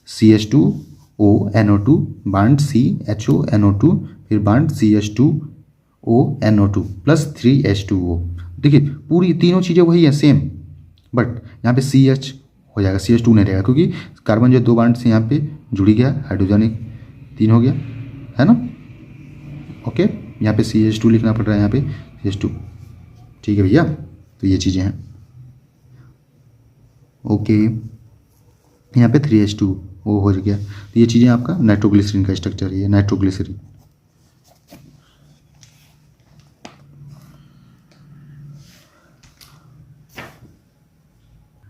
CH2ONO2 बॉन्ड CHONO2, फिर बॉन्ड CH2ONO2 प्लस 3H2O। देखिए पूरी तीनों चीज़ें वही है सेम, बट यहाँ पे CH हो जाएगा, CH2 नहीं रहेगा, क्योंकि कार्बन जो 2 बॉन्ड से यहाँ पे जुड़ी गया, हाइड्रोजनिक 3 हो गया, है ना, ओके। यहाँ पे CH2 लिखना पड़ रहा है, यहाँ पे CH2, ठीक है भैया। तो ये चीज़ें हैं, ओके। यहाँ पे 3H2 वो हो गया। तो ये चीज़ें आपका नाइट्रोग्लिसरीन का स्ट्रक्चर है, नाइट्रोग्लिसरीन।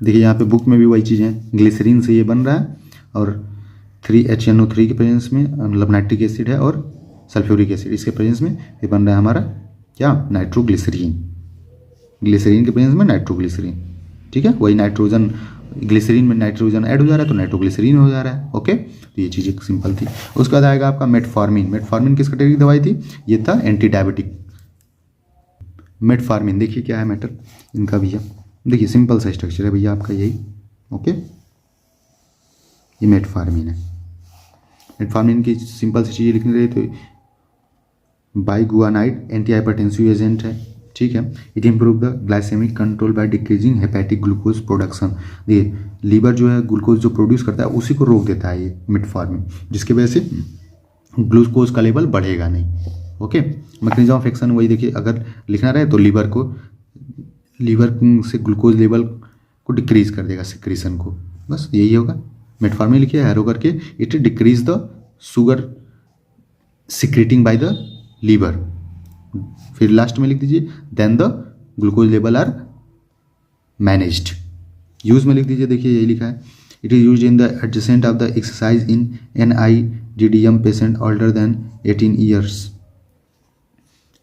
देखिए यहाँ पे बुक में भी वही चीज़ें हैं, ग्लिसरीन से ये बन रहा है, और 3HNO3 के प्रेजेंस में मतलब नाइट्रिक एसिड है, और सल्फ्यूरिक एसिड, इसके प्रेजेंस में ये बन रहा है हमारा क्या, नाइट्रोग्लिसरीन। ग्लिसरीन के प्रेजेंस में नाइट्रोग्लिसरीन, ठीक है। वही नाइट्रोजन, ग्लिसरीन में नाइट्रोजन ऐड हो जा रहा है तो नाइट्रोग्लिसरीन हो जा रहा है, ओके। तो ये चीज़ एक सिंपल थी। उसके बाद आएगा आपका मेटफॉर्मिन। मेटफॉर्मिन किस कैटेगरी की दवाई थी, ये था एंटी डायबिटिक। मेटफॉर्मिन देखिए क्या है मैटर इनका भैया, देखिए सिंपल सा स्ट्रक्चर है भैया आपका यही, ओके। ये मेटफॉर्मिन है। मेटफॉर्मिन की सिंपल सी चीज़ें लिखनी रही तो बाइगुआनाइड एंटी हाइपरटेंसिव एजेंट है, ठीक है। It improve the glycaemic control by decreasing hepatic glucose production. ये लीवर जो है ग्लूकोज जो प्रोड्यूस करता है उसी को रोक देता है ये मेटफॉर्मिन, जिसकी वजह से ग्लूकोज का लेवल बढ़ेगा नहीं। ओके, मैकेनिज्म ऑफ एक्शन वही देखिए, अगर लिखना रहे तो लीवर से ग्लूकोज लेवल को डिक्रीज कर देगा, सिक्रीशन को, बस यही होगा। मेटफॉर्मिन लिखिए हैरो करके, it decrease the sugar secreting by the liver. फिर लास्ट में लिख दीजिए then the glucose level are managed. Use में लिख दीजिए, देखिए यही लिखा है, it is use in the adjacent of the exercise in NIDDM patient older than 18 years.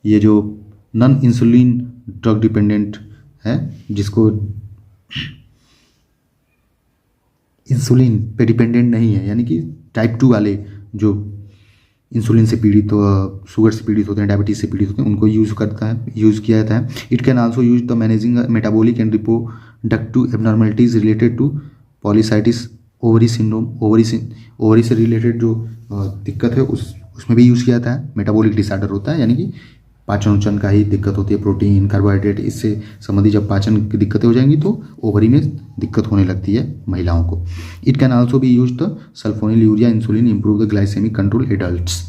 ये जो नॉन इंसुलिन ड्रग डिपेंडेंट है, जिसको इंसुलिन पे डिपेंडेंट नहीं है, यानी कि टाइप 2 वाले जो इंसुलिन से पीड़ित शुगर से पीड़ित होते हैं, डायबिटीज से पीड़ित होते हैं, उनको यूज़ किया जाता है। It can also use the managing metabolic and reproductive abnormalities related to polycystic ovary syndrome. Ovary से रिलेटेड जो दिक्कत है उसमें भी यूज़ किया जाता है। मेटाबॉलिक डिसऑर्डर होता है, यानी कि पाचन उचन का ही दिक्कत होती है, प्रोटीन कार्बोहाइड्रेट इससे संबंधित जब पाचन की दिक्कतें हो जाएंगी तो ओवरी में दिक्कत होने लगती है महिलाओं को। It can also be use the sulphonyl urea insulin improve the glycaemic control adults.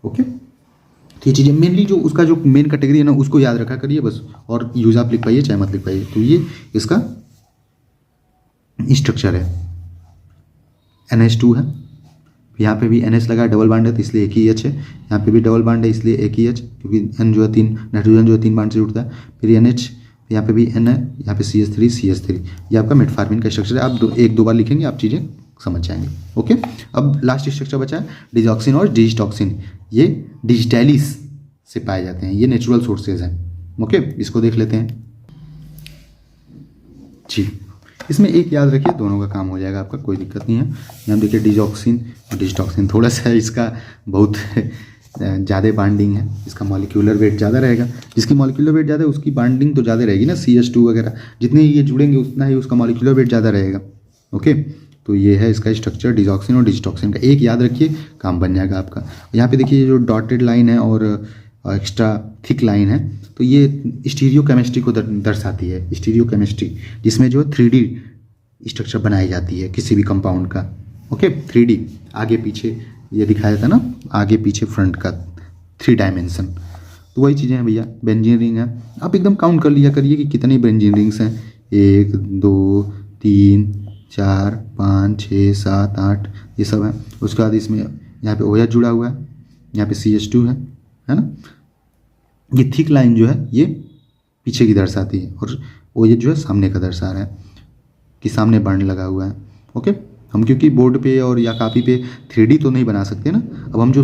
Okay, तो ये चीज़ें मेनली जो उसका जो मेन कैटेगरी है ना उसको याद रखा करिए बस, और यूज आप लिख पाइए चाहे मत लिख पाइए। तो ये इसका स्ट्रक्चर है। NH2 है, यहाँ पे भी NH लगा, डबल बांड है तो इसलिए एक ही H है, यहाँ पे भी डबल बांड है इसलिए एक ही H, क्योंकि N जो है 3 नाइट्रोजन जो है 3 बांड से जुड़ता है। फिर NH, यहाँ पे भी N है, यहाँ पे CH3 ये आपका मेटफॉर्मिन का स्ट्रक्चर है। आप एक दो बार लिखेंगे आप चीज़ें समझ जाएंगे। ओके, अब लास्ट स्ट्रक्चर बचा है डिजॉक्सिन और डिजिटॉक्सिन। ये डिजिटैलिस से पाए जाते हैं, ये नेचुरल सोर्सेज हैं। ओके, इसको देख लेते हैं जी। इसमें एक याद रखिए, दोनों का काम हो जाएगा आपका, कोई दिक्कत नहीं है। यहाँ देखिए डिजॉक्सिन और डिजिटॉक्सिन, थोड़ा सा इसका बहुत ज़्यादा बाइंडिंग है, इसका मॉलिक्यूलर वेट ज़्यादा रहेगा। जिसकी मॉलिक्यूलर वेट ज़्यादा है उसकी बाइंडिंग तो ज़्यादा रहेगी ना, CH2 वगैरह, जितने ये जुड़ेंगे उतना ही उसका मॉलिक्यूलर वेट ज़्यादा रहेगा। ओके, तो ये है इसका स्ट्रक्चर डिजॉक्सिन और डिजिटॉक्सिन का। एक याद रखिए, काम बन जाएगा आपका। यहाँ पे देखिए जो डॉटेड लाइन है और एक्स्ट्रा थिक लाइन है, तो ये स्टीरियो केमिस्ट्री को दर्शाती है। स्टीरियो केमिस्ट्री जिसमें जो 3D स्ट्रक्चर बनाई जाती है किसी भी कंपाउंड का। ओके, 3D आगे पीछे ये दिखाया था ना, आगे पीछे फ्रंट का 3 डायमेंशन, तो वही चीज़ें हैं भैया। बेंजीन रिंग है, आप एकदम काउंट कर लिया करिए कि कितनी बेंजीन रिंग्स हैं, 1 2 3 4 5 6 7 8 ये सब है। उसके बाद इसमें यहाँ पे OH जुड़ा हुआ है, यहाँ पे CH2 है ना। ये थिक लाइन जो है ये पीछे की दर्शाती है और OH जो है सामने का दर्शा रहा है कि सामने बॉन्ड लगा हुआ है। ओके, हम क्योंकि बोर्ड पे और या कापी पे 3D तो नहीं बना सकते ना, अब हम जो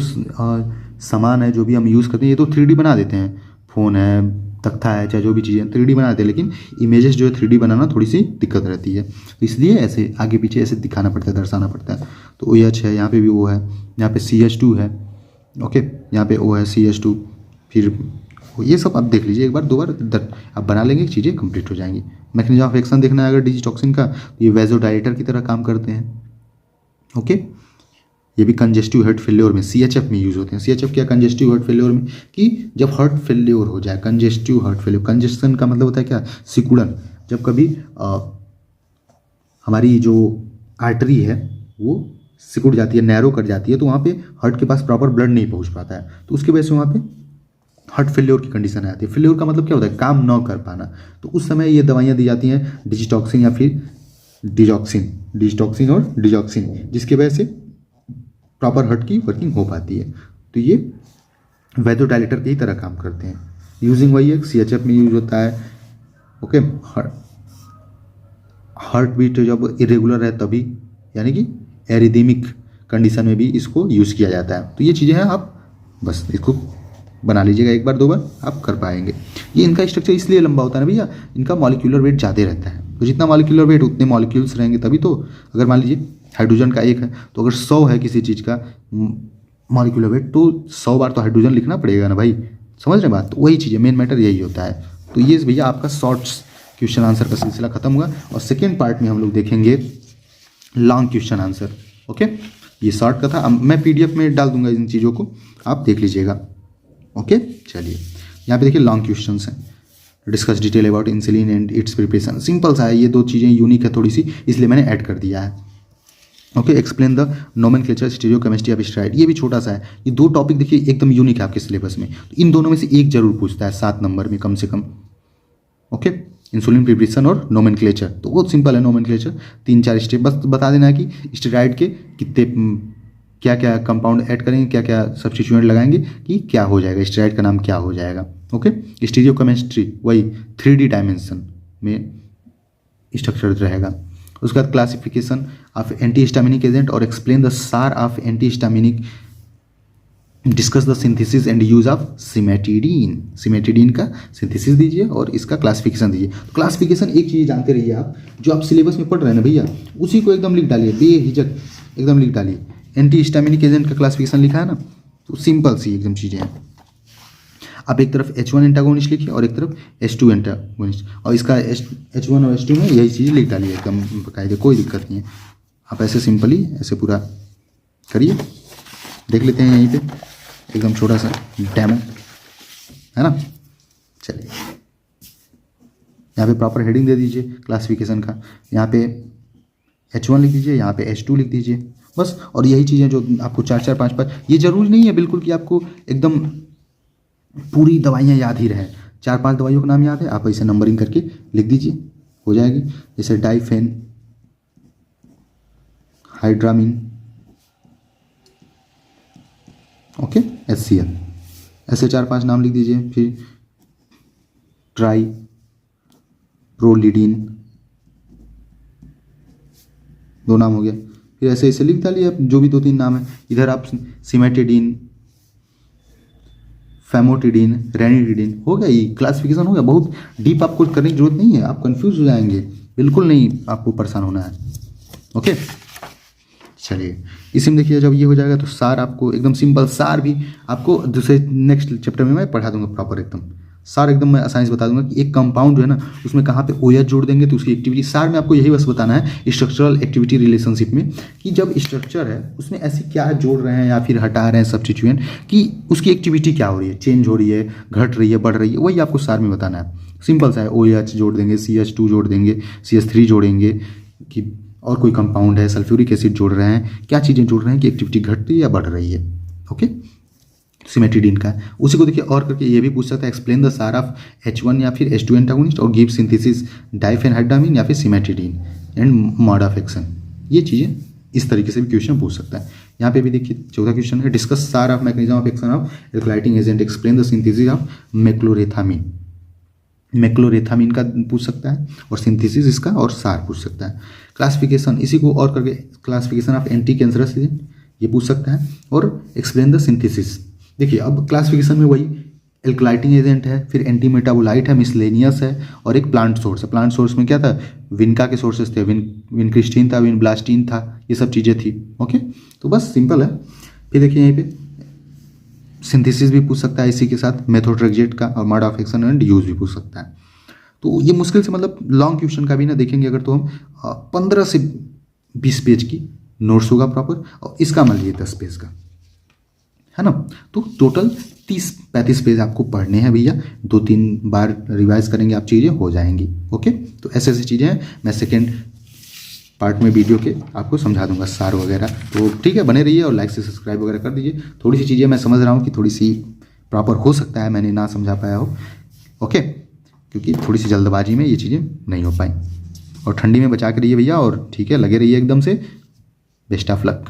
सामान है जो भी हम यूज़ करते हैं ये तो 3D बना देते हैं, फ़ोन है, तख्ता है, चाहे जो भी चीज़ें 3D बना देते हैं, लेकिन इमेजेस जो है 3D बनाना थोड़ी सी दिक्कत रहती है, तो इसलिए ऐसे आगे पीछे ऐसे दिखाना पड़ता है, दर्शाना पड़ता है। तो OH है, यहाँ पे भी O है, यहाँ पे CH2 है। ओके, यहाँ पे O है, CH2, फिर ये सब आप देख लीजिए एक बार दो बार, आप बना लेंगे, चीज़ें कंप्लीट हो जाएंगी। मैकेनिज्म ऑफ एक्शन देखना है अगर डिजिटॉक्सिन का, तो ये वेजोडाइलेटर की तरह काम करते हैं। ओके, ये भी कंजेस्टिव हार्ट फेल्योर में CHF में यूज़ होते हैं। CHF क्या, कंजेस्टिव हार्ट फेल्योर में, कि जब हार्ट फेल्योर हो जाए, कंजेस्टिव हार्ट फेल्योर, कंजेस्शन का मतलब होता है क्या, सिकुड़न। जब कभी हमारी जो आर्टरी है वो सिकुड़ जाती है, नैरो कर जाती है, तो वहाँ पे हार्ट के पास प्रॉपर ब्लड नहीं पहुँच पाता है, तो उसकी वजह से वहाँ पे हार्ट फेल्योर की कंडीशन आती है। फेल्योर का मतलब क्या होता है, काम न कर पाना, तो उस समय ये दवाइयाँ दी जाती हैं डिजिटॉक्सिन या फिर डिजिटॉक्सिन और डिजॉक्सिन, जिसकी वजह से प्रॉपर हार्ट की वर्किंग हो पाती है। तो ये वेजोडाइलेटर की ही तरह काम करते हैं। यूजिंग वही है, CHF में यूज होता है। ओके, हार्ट बीट जब इरेगुलर है तभी, यानी कि एरिदमिक कंडीशन में भी इसको यूज़ किया जाता है। तो ये चीज़ें हैं, आप बस इसको बना लीजिएगा, एक बार दो बार आप कर पाएंगे। ये इनका स्ट्रक्चर इसलिए लंबा होता है ना भैया, इनका मॉलिक्यूलर वेट ज़्यादा रहता है, तो जितना मॉलिक्यूलर वेट उतने मॉलिक्यूल्स रहेंगे, तभी तो। अगर मान लीजिए हाइड्रोजन का 1 है, तो अगर 100 है किसी चीज़ का मॉलिक्यूलर वेट, तो 100 बार तो हाइड्रोजन लिखना पड़ेगा ना भाई, समझ रहे बात। तो वही चीज़ है, मेन मैटर यही होता है। तो ये भैया आपका शॉर्ट्स क्वेश्चन आंसर का सिलसिला खत्म हुआ, और सेकेंड पार्ट में हम लोग देखेंगे लॉन्ग क्वेश्चन आंसर। ओके, ये शॉर्ट का था, मैं PDF में डाल दूंगा इन चीज़ों को, आप देख लीजिएगा। ओके, चलिए यहाँ पे देखिए लॉन्ग क्वेश्चंस हैं, discuss detail about insulin and it's preparation. Simple सा है, ये 2 चीज़ें यूनिक है थोड़ी सी, इसलिए मैंने ऐड कर दिया है। Okay, explain the nomenclature stereochemistry of steroid, ये भी छोटा सा है। ये 2 टॉपिक देखिए एकदम यूनिक है आपके सिलेबस में, तो इन दोनों में से एक जरूर पूछता है 7 नंबर में कम से कम। ओके, इंसुलिन प्रिपरेशन और नोमेनक्लेचर, तो बहुत सिंपल है नोमेनक्लेचर, 3-4 स्टेप बस बता देना है कि स्टेरॉइड के कितने क्या क्या कंपाउंड ऐड करेंगे, क्या क्या सब्स्टिट्यूएंट लगाएंगे कि क्या हो जाएगा, स्टेरॉइड का नाम क्या हो जाएगा। ओके, स्टीरियोकेमिस्ट्री वही 3D डायमेंशन में स्ट्रक्चर रहेगा। उसके बाद क्लासिफिकेशन ऑफ एंटीहिस्टामिनिक एजेंट और explain the SAR of antihistaminic, discuss the synthesis and use of cimetidine, cimetidine का सिंथेसिस दीजिए और इसका क्लासिफिकेशन दीजिए। तो क्लासिफिकेशन एक चीज़ जानते रहिए आप, जो आप सिलेबस में पढ़ रहे हैं ना भैया, उसी को एकदम लिख डालिए, बेहिचक एकदम लिख डालिए। एंटीहिस्टामिनिक एजेंट का क्लासिफिकेशन लिखा है ना, तो सिंपल सी एकदम चीज़ें हैं। आप एक तरफ H1 एंटागोनिस्ट लिखिए और एक तरफ H2 एंटागोनिस्ट, और इसका H1 और H2 में यही चीज़ लिख डालिए एकदम बकायदे, कोई दिक्कत नहीं है। आप ऐसे सिंपली ऐसे पूरा करिए, देख लेते हैं यहीं पे एकदम छोटा सा डेमो है ना। चलिए, यहाँ पे प्रॉपर हेडिंग दे दीजिए क्लासिफिकेशन का, यहाँ पे H1 लिख दीजिए, यहाँ पे H2 लिख दीजिए बस। और यही चीज़ें जो आपको 4-4, 5-5, ये जरूरी नहीं है बिल्कुल कि आपको एकदम पूरी दवाइयाँ याद ही रहे, 4-5 दवाइयों का नाम याद है, आप ऐसे नंबरिंग करके लिख दीजिए, हो जाएगी। जैसे डाइफेन हाइड्रामिन, ओके, HCl, ऐसे 4-5 नाम लिख दीजिए। फिर ट्राई प्रोलिडीन, 2 नाम हो गया। फिर ऐसे ऐसे लिख डालिए जो भी 2-3 नाम है। इधर आप सिमेटिडीन, फेमोटिडीन, रेनिटिडीन, हो गया, ये क्लासिफिकेशन हो गया। बहुत डीप आपको करने की जरूरत नहीं है, आप कंफ्यूज हो जाएंगे, बिल्कुल नहीं आपको परेशान होना है। ओके, चलिए इसी में देखिए, जब ये हो जाएगा तो सार आपको एकदम सिंपल, सार भी आपको दूसरे नेक्स्ट चैप्टर में मैं पढ़ा दूंगा प्रॉपर एकदम सार, एकदम मैं आसानी से बता दूंगा कि एक कंपाउंड जो है ना उसमें कहाँ पे OH जोड़ देंगे तो उसकी एक्टिविटी। सार में आपको यही बस बताना है स्ट्रक्चरल एक्टिविटी रिलेशनशिप में, कि जब स्ट्रक्चर है उसमें ऐसी क्या जोड़ रहे हैं या फिर हटा रहे हैं सब्स्टिट्यूएंट, कि उसकी एक्टिविटी क्या हो रही है, चेंज हो रही है, घट रही है, बढ़ रही है, वही आपको सार में बताना है। सिंपल सा है, OH जोड़ देंगे, CH2 जोड़ देंगे, CH3 जोड़ेंगे, कि और कोई कंपाउंड है, सल्फ्यूरिक एसिड जोड़ रहे हैं, क्या चीज़ें जोड़ रहे हैं कि एक्टिविटी घट रही है या बढ़ रही है। ओके, सिमेटिडीन का उसी को देखिए और करके ये भी पूछ सकता है, explain the SAR of H1 या फिर H2 एंटागोनिस्ट और गिव सिंथेसिस डाइफेनहाइड्रामिन या फिर cimetidine and mode of action. ये चीज़ें इस तरीके से भी क्वेश्चन पूछ सकता है। यहाँ पे भी देखिए 14 क्वेश्चन है, discuss SAR of mechanism of action of alkylating agent, explain the synthesis of mechlorethamine, mechlorethamine का पूछ सकता है और सिंथेसिस इसका और सार पूछ सकता है। क्लासिफिकेशन इसी को और करके classification of anti cancerous agent ये पूछ सकता है और एक्सप्लेन द सिंथेसिस। देखिए अब क्लासिफिकेशन में वही एल्कलाइटिंग एजेंट है, फिर एंटी मेटाबोलाइट है, मिसलेनियस है और एक प्लांट सोर्स है। प्लांट सोर्स में क्या था, विनका के सोर्सेस थे, विनक्रिस्टीन था, विनब्लास्टीन था, ये सब चीज़ें थी। ओके, तो बस सिंपल है। फिर देखिए यहीं पे सिंथेसिस भी पूछ सकता है इसी के साथ, मेथोट्रेक्सेट का और mode of action and use भी पूछ सकता है। तो ये मुश्किल से मतलब लॉन्ग क्वेश्चन का भी ना देखेंगे अगर तो हम 15 से 20 पेज की नोट्स होगा प्रॉपर, और इसका मान लीजिए 10 पेज का है ना। तो टोटल 30-35 पेज आपको पढ़ने हैं भैया, 2-3 बार रिवाइज करेंगे आप, चीज़ें हो जाएंगी। ओके, तो ऐसे ऐसी चीज़ें हैं, मैं सेकेंड पार्ट में वीडियो के आपको समझा दूंगा सार वगैरह। तो ठीक है, बने रहिए और लाइक से सब्सक्राइब वगैरह कर दीजिए। थोड़ी सी चीज़ें मैं समझ रहा हूँ कि थोड़ी सी प्रॉपर हो सकता है मैंने ना समझा पाया हो, ओके, क्योंकि थोड़ी सी जल्दबाजी में ये चीज़ें नहीं हो पाई। और ठंडी में बचा के रहिए भैया, और ठीक है लगे रहिए एकदम से। Best of luck.